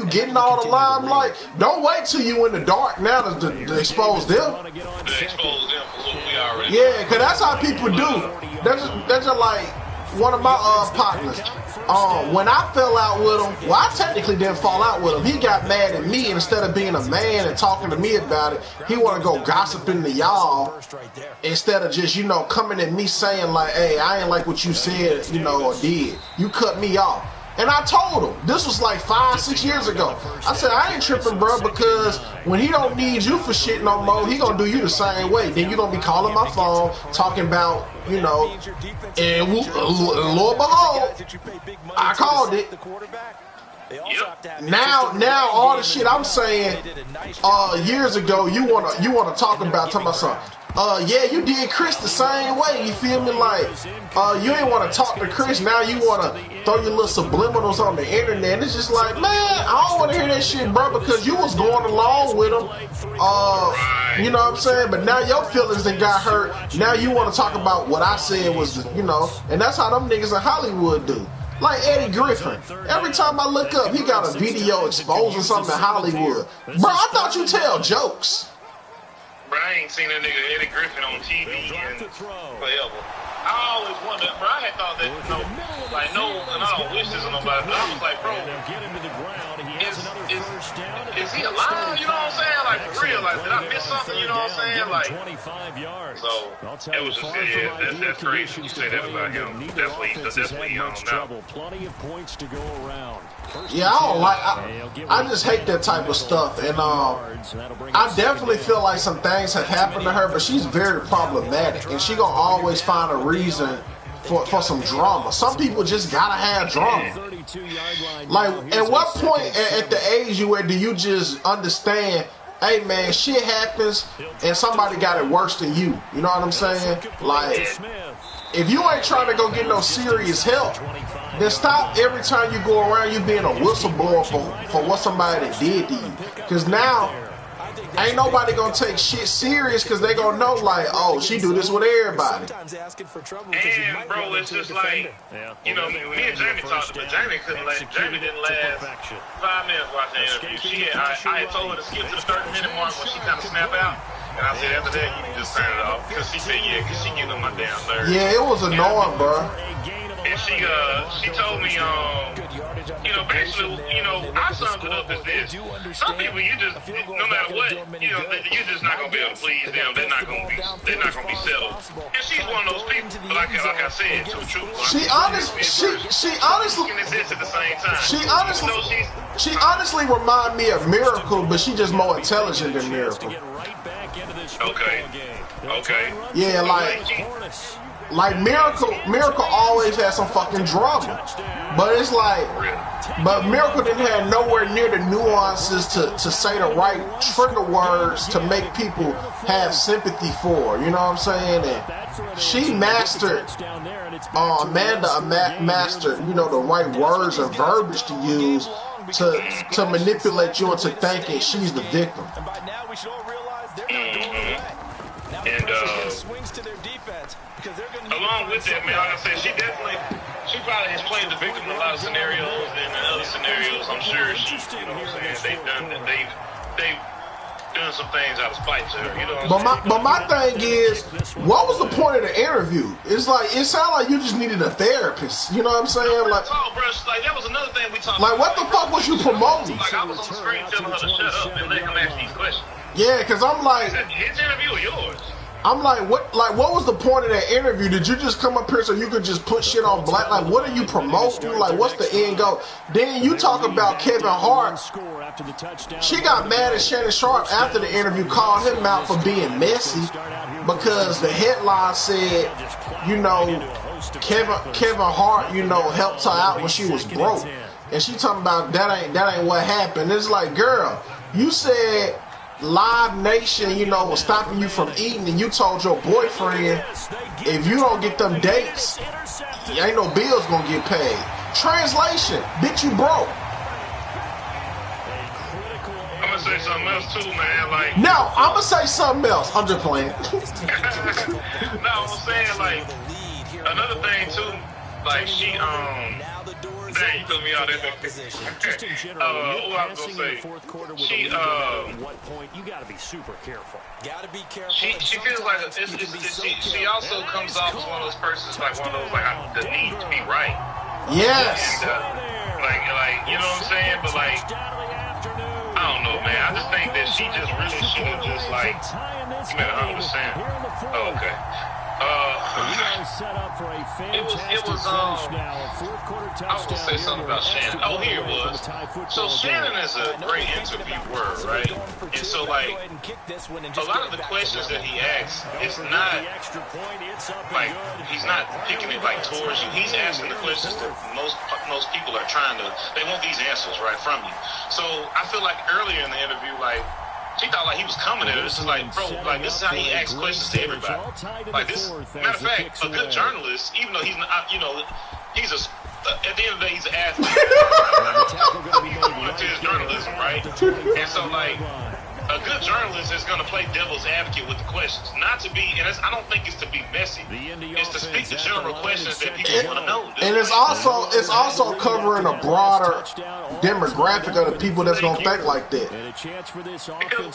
getting all the limelight, don't wait till you in the dark now to expose them. To expose them for what we already. Yeah, cause that's how people do. That's just like one of my partners. When I fell out with him, well, I technically didn't fall out with him. He got mad at me, and instead of being a man and talking to me about it, he want to go gossiping to y'all instead of just, coming at me saying like, "Hey, I ain't like what you said, or did. You cut me off." And I told him, this was like 5-6 years ago. I said, I ain't tripping, bro, because when he don't need you for shit no more, he gonna do you the same way. Then you gonna be calling my phone, talking about, and lo and behold, I called it. Now all the shit I'm saying years ago, you wanna talk about something. Yeah, you did Chris the same way, you feel me? Like, you ain't want to talk to Chris, now you want to throw your little subliminals on the internet. It's just like, man, I don't want to hear that shit, bro, because you was going along with him, you know what I'm saying? But now your feelings that got hurt, now you want to talk about what I said was, and that's how them niggas in Hollywood do. Like Eddie Griffin. Every time I look up, he got a video exposing something in Hollywood. Bro, I thought you tell jokes. I ain't seen that nigga Eddie Griffin on TV in forever. I always wondered, bro. I had thought that, and I don't wish this on nobody, but I was like, bro, is he alive? You know what I'm saying? Like, for real, like, did I miss something? You know what I'm saying? Like, so it was just, that's crazy. You say that about him. That's what he on now. Yeah, I just hate that type of stuff, and I definitely feel like some things have happened to her, but she's very problematic, and she gonna always find a reason for some drama. Some people just gotta have drama. Like, at what point at the age you at do you just understand, hey man, shit happens and somebody got it worse than you? You know what I'm saying? Like, if you ain't trying to go get no serious help, then stop every time you go around you being a whistleblower for what somebody did to you. Because now, ain't nobody gonna take shit serious because they gonna know, like, oh, she do this with everybody. And bro, it's just like, me and Jamie talked, but Jamie didn't last 5 minutes watching the interview. I had told her to skip to the 30-minute mark when she kind of snapped out. And I said, after that, you can just turn it off. Because she said, because she getting on my damn nerves. Yeah, it was annoying, bro. And she told me, basically, I summed it up as this. Some people, you just, no matter what, you're just not gonna be able to please them. They're not gonna be settled. And she's one of those people. But like I said, to the truth. She honestly can exist at the same time. She honestly remind me of Miracle, but she just more intelligent than Miracle. Okay. Yeah, like Miracle always has some fucking drama, but it's like, but Miracle didn't have nowhere near the nuances to say the right trigger words to make people have sympathy for her, you know what I'm saying? And she mastered, Amanda mastered, the right words and verbiage to use to manipulate you into thinking she's the victim. And along with that, man, like I said, she probably has played the victim in a lot of scenarios, and in other scenarios, I'm sure she, they've doing some things out of spite to her. You know. But my thing is, what was the point of the interview? It's like it sounded like you just needed a therapist. You know what I'm saying? Like that was another thing we talked. Like, what the fuck was you promoting? Like, I was on the screen telling her to shut up and let him ask these questions. Yeah, because I'm like, his interview or yours? I'm like, what was the point of that interview? Did you just come up here so you could just put shit on black? Like, what are you promoting? Like, what's the end goal? Then you talk about Kevin Hart. She got mad at Shannon Sharp after the interview, called him out for being messy because the headline said, you know, Kevin Hart, you know, helped her out when she was broke. And she talking about that ain't what happened. It's like, girl, you said Live Nation, you know, was stopping you from eating, and you told your boyfriend, if you don't get them dates, ain't no bills gonna get paid. Translation, bitch, you broke. I'm gonna say something else too, man. Like, no, I'm gonna say something else. I'm just playing. No, I'm saying, like, another thing too, like, she dang, you took me out there. What I was gonna say? She what point you got to be super careful. Got to be careful. She feels like she also comes off as one of those persons, like one of those like the need to be right. Yes. And, like you know what I'm saying? But like, I don't know, man. I just think that she just really should have just like, you made 100%. Oh, okay. It was I was gonna say something about Shannon. Oh, here it was. So Shannon is a great interviewer, right? And so like a lot of the questions that he asks, it's not like he's not picking it like towards you. He's asking the questions that most people are trying to. They want these answers right from you. So I feel like earlier in the interview, like, she thought like he was coming at her. This is like, bro, like this is how he asks questions to everybody. Like this, matter of fact, a good journalist, even though he's not, you know, he's at the end of the day, he's an athlete. He's going to his journalism, right? And so like, a good journalist is going to play devil's advocate with the questions, not to be, and I don't think it's to be messy. It's to speak the general questions that people want to know. And it's also covering a broader demographic of the people that's going to think like that. Because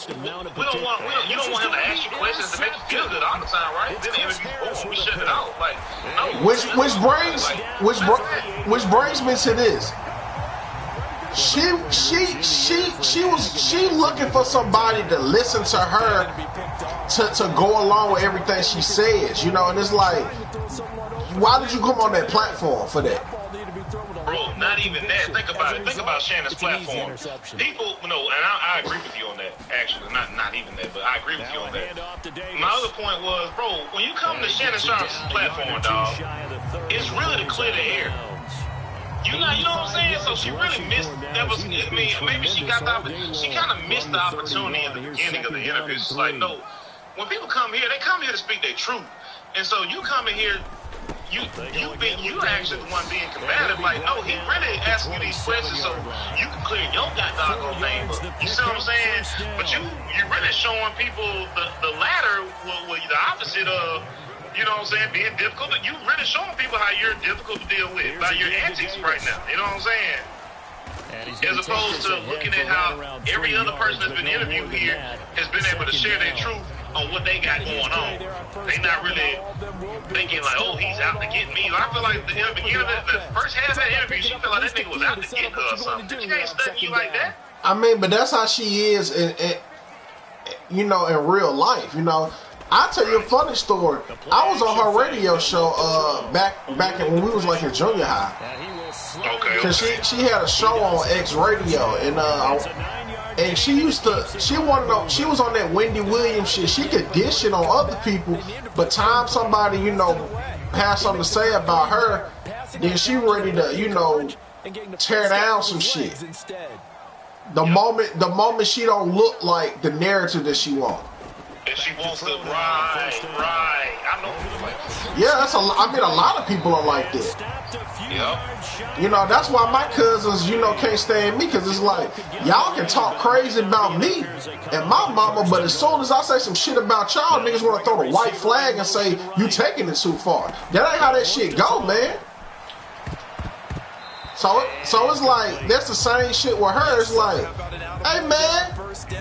you don't want him to ask you questions to make you feel good all the time, right? Then the interview's over, we shut it out. Like, no. Which brings me to this. She was looking for somebody to listen to her to go along with everything she says, you know, and it's like, why did you come on that platform for that? Bro, not even that. Think about it. Think about Shannon's platform. People, and I agree with you on that, actually. Not even that, but I agree with you on that. My other point was, bro, when you come to Shannon Sharp's platform, dog, it's really to clear the air. You know what I'm saying? So she really missed. Maybe she kind of missed the opportunity in the beginning of the interview. It's like, no, when people come here, they come here to speak their truth. And so you come in here, you actually the one being combative. Like, no, he really asking you these questions so you can clear your doggone name up. You see what I'm saying? But you really showing people the latter, the opposite of. You know what I'm saying? Being difficult. You really showing people how you're difficult to deal with by your antics right now. You know what I'm saying? As opposed to looking at how every other person that's been interviewed here has been able to share their truth on what they got going on. They not really thinking like, oh, he's out to get me. I feel like in the beginning of the first half of that interview, she felt like that nigga was out to get her or something. She ain't studying you like that. I mean, but that's how she is, you know, in real life, you know. I'll tell you a funny story. I was on her radio show back when we was like in junior high. Okay. Cause she had a show on X Radio, and she was on that Wendy Williams shit. She could dish it on other people, but time somebody, you know, has something to say about her, then she ready to, you know, tear down some shit. The moment she don't look like the narrative that she wants. And she wants to, right. I know people like that. Yeah, I mean, a lot of people are like that. Yep. You know, that's why my cousins, you know, can't stand me, because it's like, y'all can talk crazy about me and my mama, but as soon as I say some shit about y'all, niggas want to throw the white flag and say, you taking it too far. That ain't how that shit go, man. So it's like that's the same shit with her. It's like, hey man,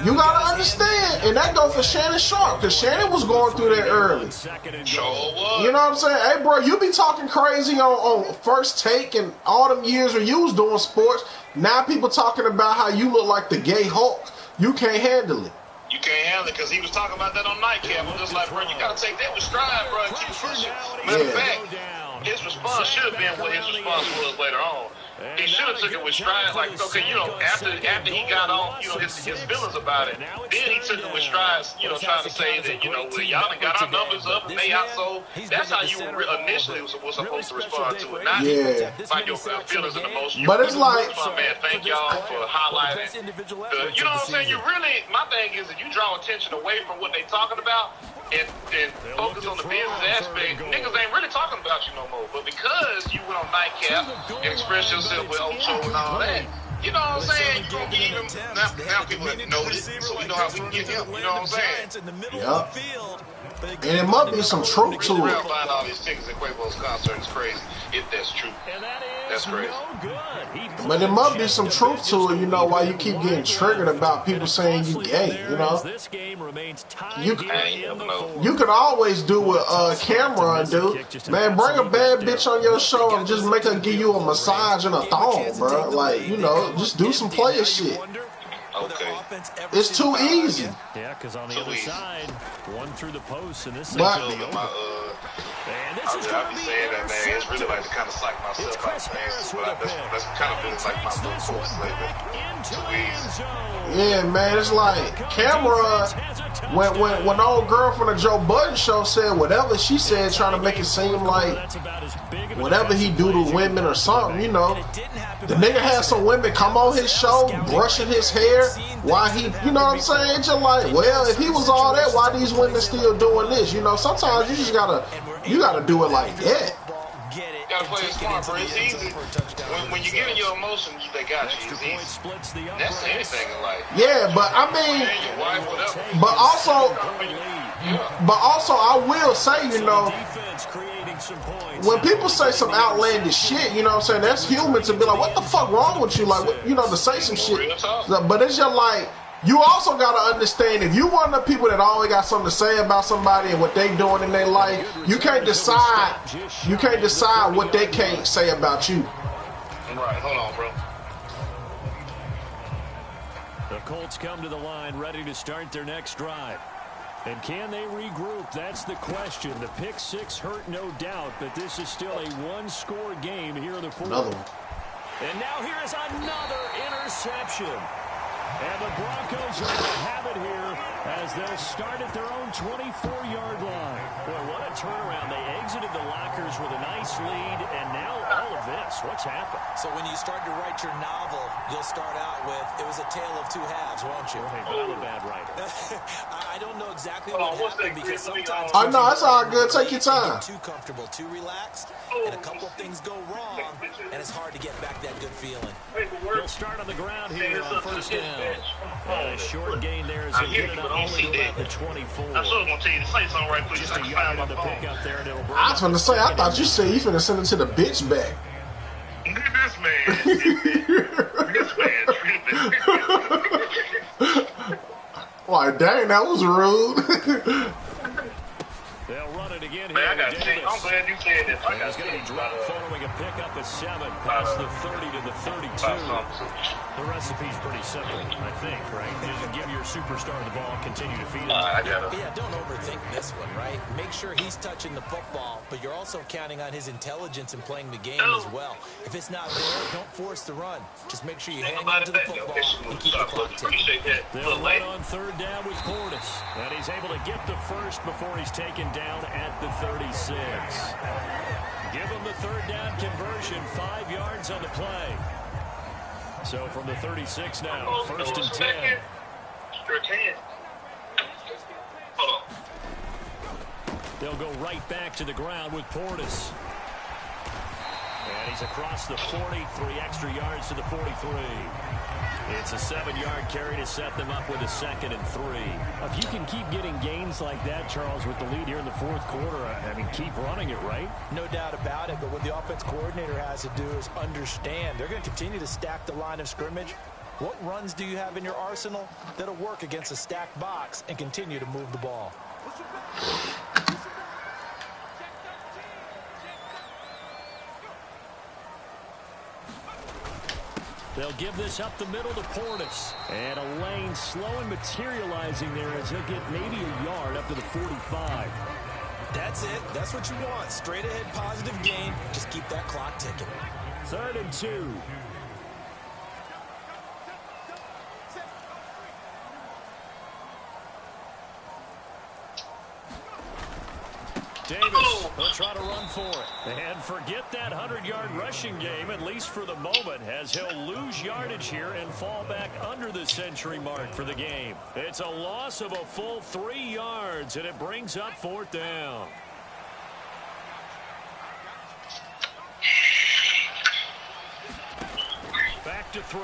you gotta understand, and that go for Shannon Sharp because Shannon was going through that early. Sure was. You know what I'm saying? Hey bro, you be talking crazy on First Take and all them years when you was doing sports. Now people talking about how you look like the gay Hulk. You can't handle it. You can't handle it because he was talking about that on Nightcap. I'm just like, bro, you gotta take that with stride, bro. Keep pushing. Matter of fact, his response should have been what his response was later on. He should have took it with stride, like, okay, you know, after he got on, you know, his feelings about it, then he took it with strides, you know, trying to say that, you know, well, y'all done got our numbers up and they out, so that's how you initially was supposed to respond to it, not by your feelings and emotions. But it's like, man, thank y'all for highlighting you know what I'm saying? You really, my thing is that you draw attention away from what they talking about and focus on the business aspect. Niggas ain't really talking about you no more. But because you went on Nightcap and expressed yourself with Ocho and all that, you know what I'm saying? You're going to get him. Now people know this, so we know how we can get him. You know what I'm saying? Yeah. And it must be some truth to it. Buying all these tickets at Quavo's concert is crazy. If that's true. That's crazy. But there must be some truth to it, you know, why you keep getting triggered about people saying you gay, you know? You can always do what Cameron do. Man, bring a bad bitch on your show and just make her give you a massage and a thong, bro. Like, you know, just do some player shit. Okay. It's too easy. Yeah, because on the other side, one through the post, and this But, I'll be saying that, man. It's really like to kind of psych myself out, man. That's kind of been like my little focus lately. Too easy. yeah, man, it's like Cameron, when old girl from the Joe Budden show said whatever she said, trying to make it seem like whatever he do to women or something, you know. The nigga had some women come on his show, brushing his hair, while he, you know what I'm saying? Just like, well, if he was all that, why these women still doing this? You know, sometimes you just gotta do it like that. You gotta play it smart, bro. It's easy. When you get in your emotions, they got you. It's easy. That's anything in life. Yeah, but I mean, Your wife, whatever. but also I will say, you know, when people say some outlandish shit, you know what I'm saying, that's human to be like, what the fuck wrong with you? Like, what, you know, to say some shit. But it's just like, you also got to understand, if you one of the people that always got something to say about somebody and what they doing in their life, you can't decide what they can't say about you. Right, hold on, bro. The Colts come to the line ready to start their next drive. And can they regroup? That's the question. The pick six hurt, no doubt, but this is still a one-score game here in the fourth. Another one. And now here is another interception. And the Broncos are going to have it here as they'll start at their own 24-yard line. Boy, what a turnaround. They exited the lockers with a nice lead, and now all of this. What's happened? So when you start to write your novel, you'll start out with, it was a tale of two halves, won't you? Hey, but I'm a bad writer. I don't know exactly what happened because sometimes I know, that's all good. Take your time. too comfortable, too relaxed, and a couple of things go wrong, and it's hard to get back that good feeling. They'll start on the ground here on first down. And a short gain there as they get it up only to about the 24. I'm sure going to tell you to say something right quick. Just a yard on the pickup there, and it'll bring I was finna say, I thought you said you finna send it to the bitch back. This man. This man. Like, dang, that was rude. They'll run it again Man, I here. got to I'm glad you said this. I got He's going to be to dropped following a pickup at 7, past the 30 to the 32. The recipe's pretty simple, I think, right? Just give your superstar the ball, continue to feed it. I got it. Yeah, don't overthink this one, right? Make sure he's touching the football, but you're also counting on his intelligence in playing the game as well. If it's not there, don't force the run. Just make sure you hang on to the football and keep the clock ticking. They'll run on third down with Portis, and he's able to get the first before he's taken down at the 36. Give him the third down conversion, 5 yards on the play. So from the 36 now, first and 10. Hold on. They'll go right back to the ground with Portis. And he's across the 40, 3 extra yards to the 43. It's a 7-yard carry to set them up with a 2nd and 3. If you can keep getting gains like that, Charles, with the lead here in the 4th quarter, I mean, keep running it, right? No doubt about it, but what the offense coordinator has to do is understand. They're going to continue to stack the line of scrimmage. What runs do you have in your arsenal that'll work against a stacked box and continue to move the ball? They'll give this up the middle to Portis. And a lane slow and materializing there as he'll get maybe a yard up to the 45. That's it. That's what you want. Straight ahead positive gain. Just keep that clock ticking. 3rd and 2. Davis will try to run for it. And forget that 100-yard rushing game, at least for the moment, as he'll lose yardage here and fall back under the century mark for the game. It's a loss of a full 3 yards, and it brings up 4th down. Back to throw.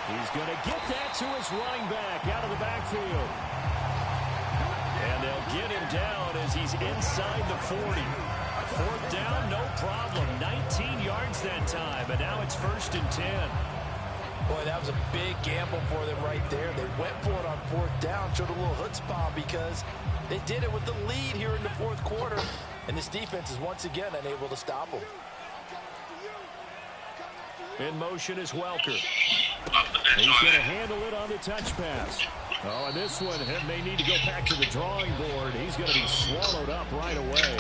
He's going to get that to his running back out of the backfield. And they'll get him down as he's inside the 40. 4th down, no problem. 19 yards that time, and now it's 1st and 10. Boy, that was a big gamble for them right there. They went for it on 4th down, showed a little chutzpah because they did it with the lead here in the 4th quarter. And this defense is once again unable to stop them. In motion is Welker. He's going to handle it on the touch pass. Oh, and this one may need to go back to the drawing board. He's going to be swallowed up right away.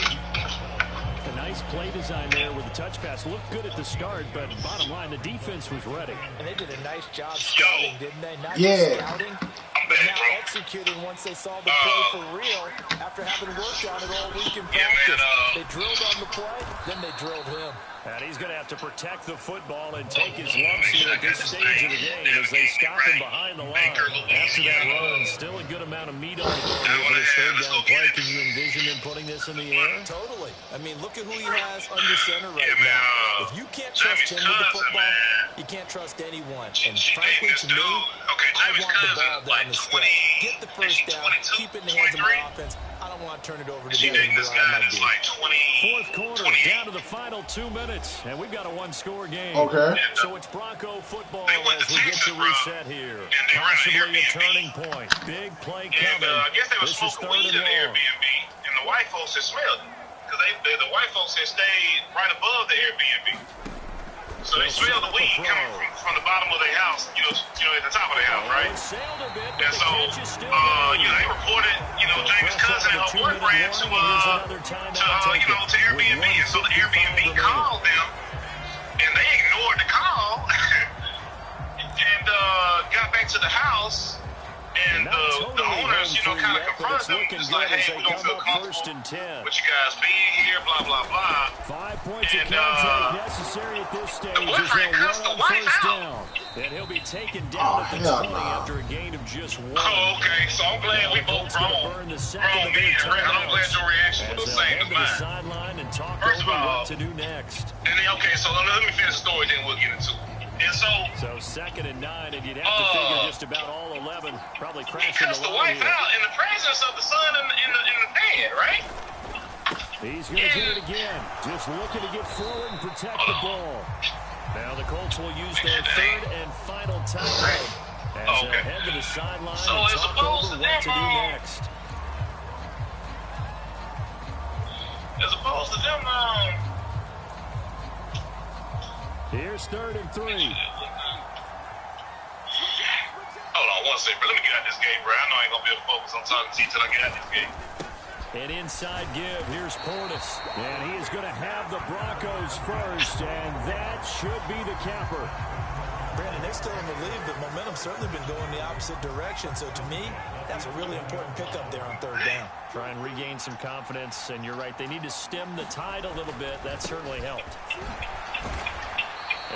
A nice play design there with the touch pass. Looked good at the start, but bottom line, the defense was ready. And they did a nice job scouting, didn't they? Not just scouting, but now executing once they saw the play for real after having worked on it all week in practice. They drilled on the play, then they drilled him. And he's going to have to protect the football and take his lumps here at this stage of the game as they stop him behind the line. After that run, still a good amount of meat on the bone here for this 3rd down play. Can you envision him putting this in the air? Totally. I mean, look at who he has under center right now. If you can't trust him with the football, you can't trust anyone. And frankly, to me, I want the ball down the stretch. Get the 1st down, keep it in the hands of my offense. I don't want to turn it over to the other guy. 4th quarter, down to the final 2 minutes, and we've got a 1-score game. Okay. So it's Bronco football as we get to reset here. Possibly a turning point. Big play coming. I guess they were This is smoking 3rd weed in and the long. Airbnb, and the white folks had smelled it. Because the white folks had stayed right above the Airbnb. So they smelled the weed coming from the bottom of their house, you know, at the top of their house, right? And so, they reported, James' cousin and her boyfriend to Airbnb. And so the Airbnb called them, and they ignored the call and got back to the house. And the owners, kind of confronted them. It's like, hey, we don't feel comfortable with you guys being here, blah, blah, blah. 5 points of contact necessary at this stage. The boyfriend cussed the wife out. And he'll be taken down at the 20 after a gain of just 1. Oh, okay. So I'm glad we both wrong me. I'm glad your reaction was the same as mine. First of all, what to do next. And then, okay, so let me finish the story, then we'll get into it. And so 2nd and 9, and you'd have to figure just about all 11 probably crashing the wife out in the presence of the son in the bed, right? He's going to do it again. Just looking to get forward and protect the ball. Now the Colts will use their 3rd and final timeout as they'll head to the sideline and talk over what to do next. As opposed to them, here's 3rd and 3. Hold on one second, bro. Let me get out this game, bro. I know I ain't going to be able to focus on talking to you until I get out this game. An inside give. Here's Portis. And he is going to have the Broncos first, and that should be the capper. Brandon, they're still in the lead, but momentum's certainly been going the opposite direction. So to me, that's a really important pickup there on 3rd down. Try and regain some confidence, and you're right. They need to stem the tide a little bit. That certainly helped.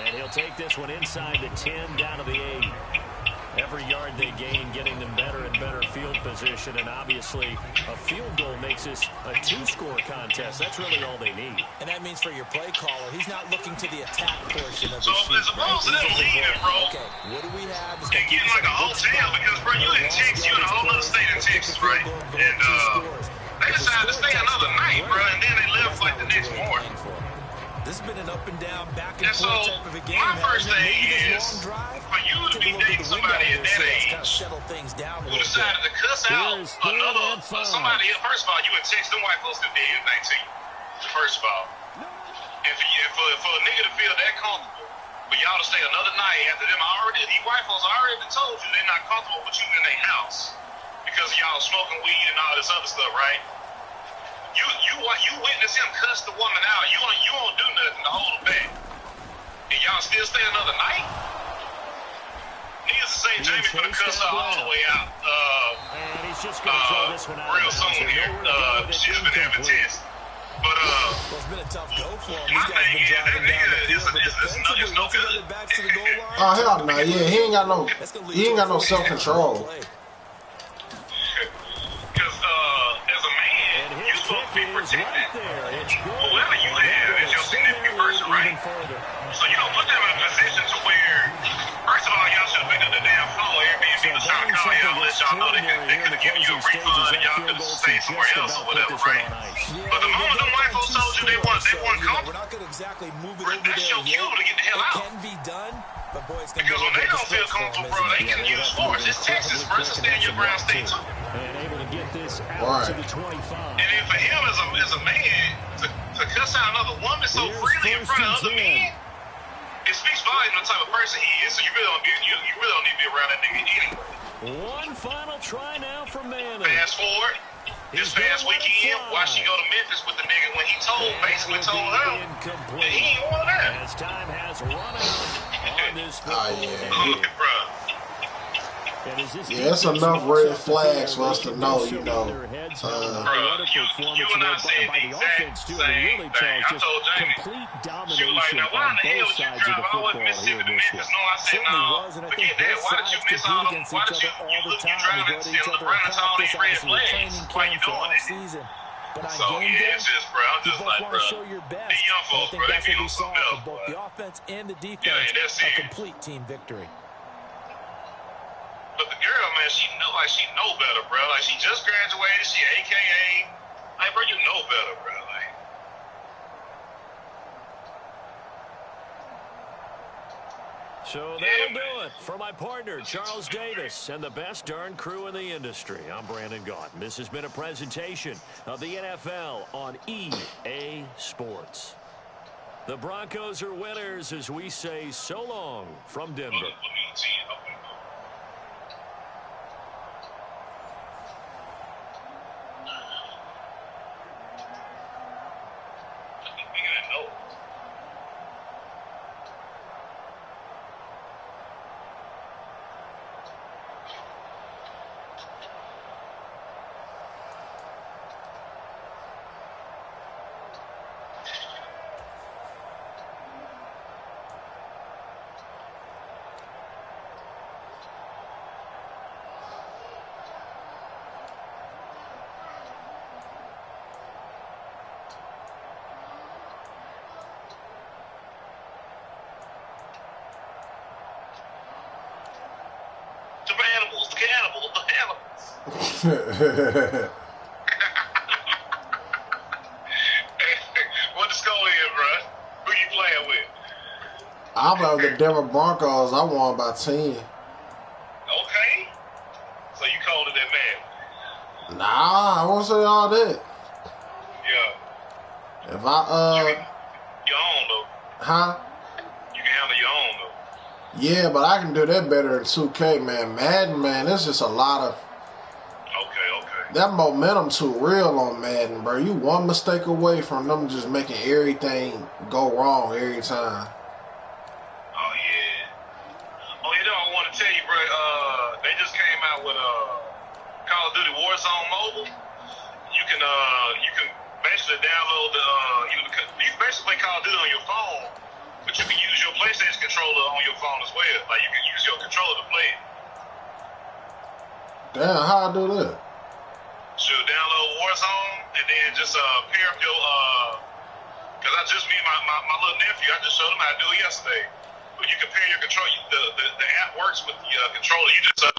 And he'll take this one inside the 10, down to the 8. Every yard they gain, getting them better and better field position, and obviously a field goal makes this a two-score contest. That's really all they need. And that means for your play caller, he's not looking to the attack portion of the So sheet. as opposed to them leaving, bro, Okay, what do we have? and getting like a hotel because, bro, you in Texas, you in a whole other state in Texas, right? And they decided to stay another night, bro, and then they left like the next morning. This has been an up and down, back and And so forth type of a game. my first thing Maybe is this long drive, for you to be took a little bit dating of wind somebody out at that here, so it's age kind of settle things down a who little decided bit. to cuss out somebody. First of all, you in Texas, them white folks could do anything to you. First of all, and for a nigga to feel that comfortable, for y'all to stay another night after them these white folks already told you they're not comfortable with you in their house because y'all smoking weed and all this other stuff, right? You witness him cuss the woman out. You don't do nothing to hold him back. And y'all still stay another night? Needless to say, Jamie's gonna cuss her all the way out. And he's just gonna throw this one out real soon here. She's been having tests. But Well, it's been a tough go for him. my These guys thing been is that driving down the nigga field, but is defensively, no once they good. get back to the goal line, Oh hell no, yeah, he ain't got no that's self-control. Because as a man, you're supposed to be protected. Whoever you have is your significant person, right? So you don't put them in a position to where, first of all, y'all should have picked up the damn phone. Airbnb was trying to call y'all, let y'all know they could have given you a refund and y'all could have stayed somewhere else or whatever, right? But the moment them white folks told you they weren't comfortable, we're not going to exactly move it over there that's your cue yet. to get the hell It out. can be done, but boy, it's going to be Because when they don't feel comfortable, bro, they can use force. It's Texas, bro. It's a stand your ground state too. And able to get this out to the 25. And then for him as a man to cuss out another woman so freely in front of other men, it speaks volumes of the type of person he is. So you really don't need to be around that nigga anyway. One final try now from Madden. Fast forward. This past weekend, watch she go to Memphis with the nigga when he basically told her that he ain't want that. As time has run out on this Bro. Yeah, that's enough red flags for us to know, you know. Bro, you and I said the exact same thing. I told Jamie, she was like, now why in the hell would you drive all the way from Mississippi to Memphis? No, I said, no, forget that. Why did you miss all them? Why did you driving and running to all these red flags? Why you doing that? So, yeah, it's just, bro, I'm just like, bro, these young folks, bro, they be on something else, bro. The offense and the defense, Yeah, that's a it. complete team victory. But the girl, man, she know better, bro. Like, she just graduated. She AKA. Like, bro, you know better, bro. Like. So that'll do it for my partner, Charles Davis, and the best darn crew in the industry. I'm Brandon Gaudin. This has been a presentation of the NFL on EA Sports. The Broncos are winners as we say so long from Denver. What the score is, bro? Who you playing with? I'm of the Denver Broncos. I won by 10. Okay. So you called it that man? Nah, I won't say all that. Yeah. If your own though. Huh? You can handle your own though. Yeah, but I can do that better in 2K, man. Madden, man, it's just a lot of. Okay. That momentum too real on Madden, bro. You one mistake away from them just making everything go wrong every time. Oh yeah. I want to tell you, bro. They just came out with Call of Duty Warzone Mobile. You can basically download you can basically play Call of Duty on your phone, but you can use your PlayStation controller on your phone as well. Like you can use your controller to play it. Damn, how I do that? Should download Warzone and then just pair up your because I just me my little nephew. I just showed him how to do it yesterday. But you can pair your control. The app works with the controller. You just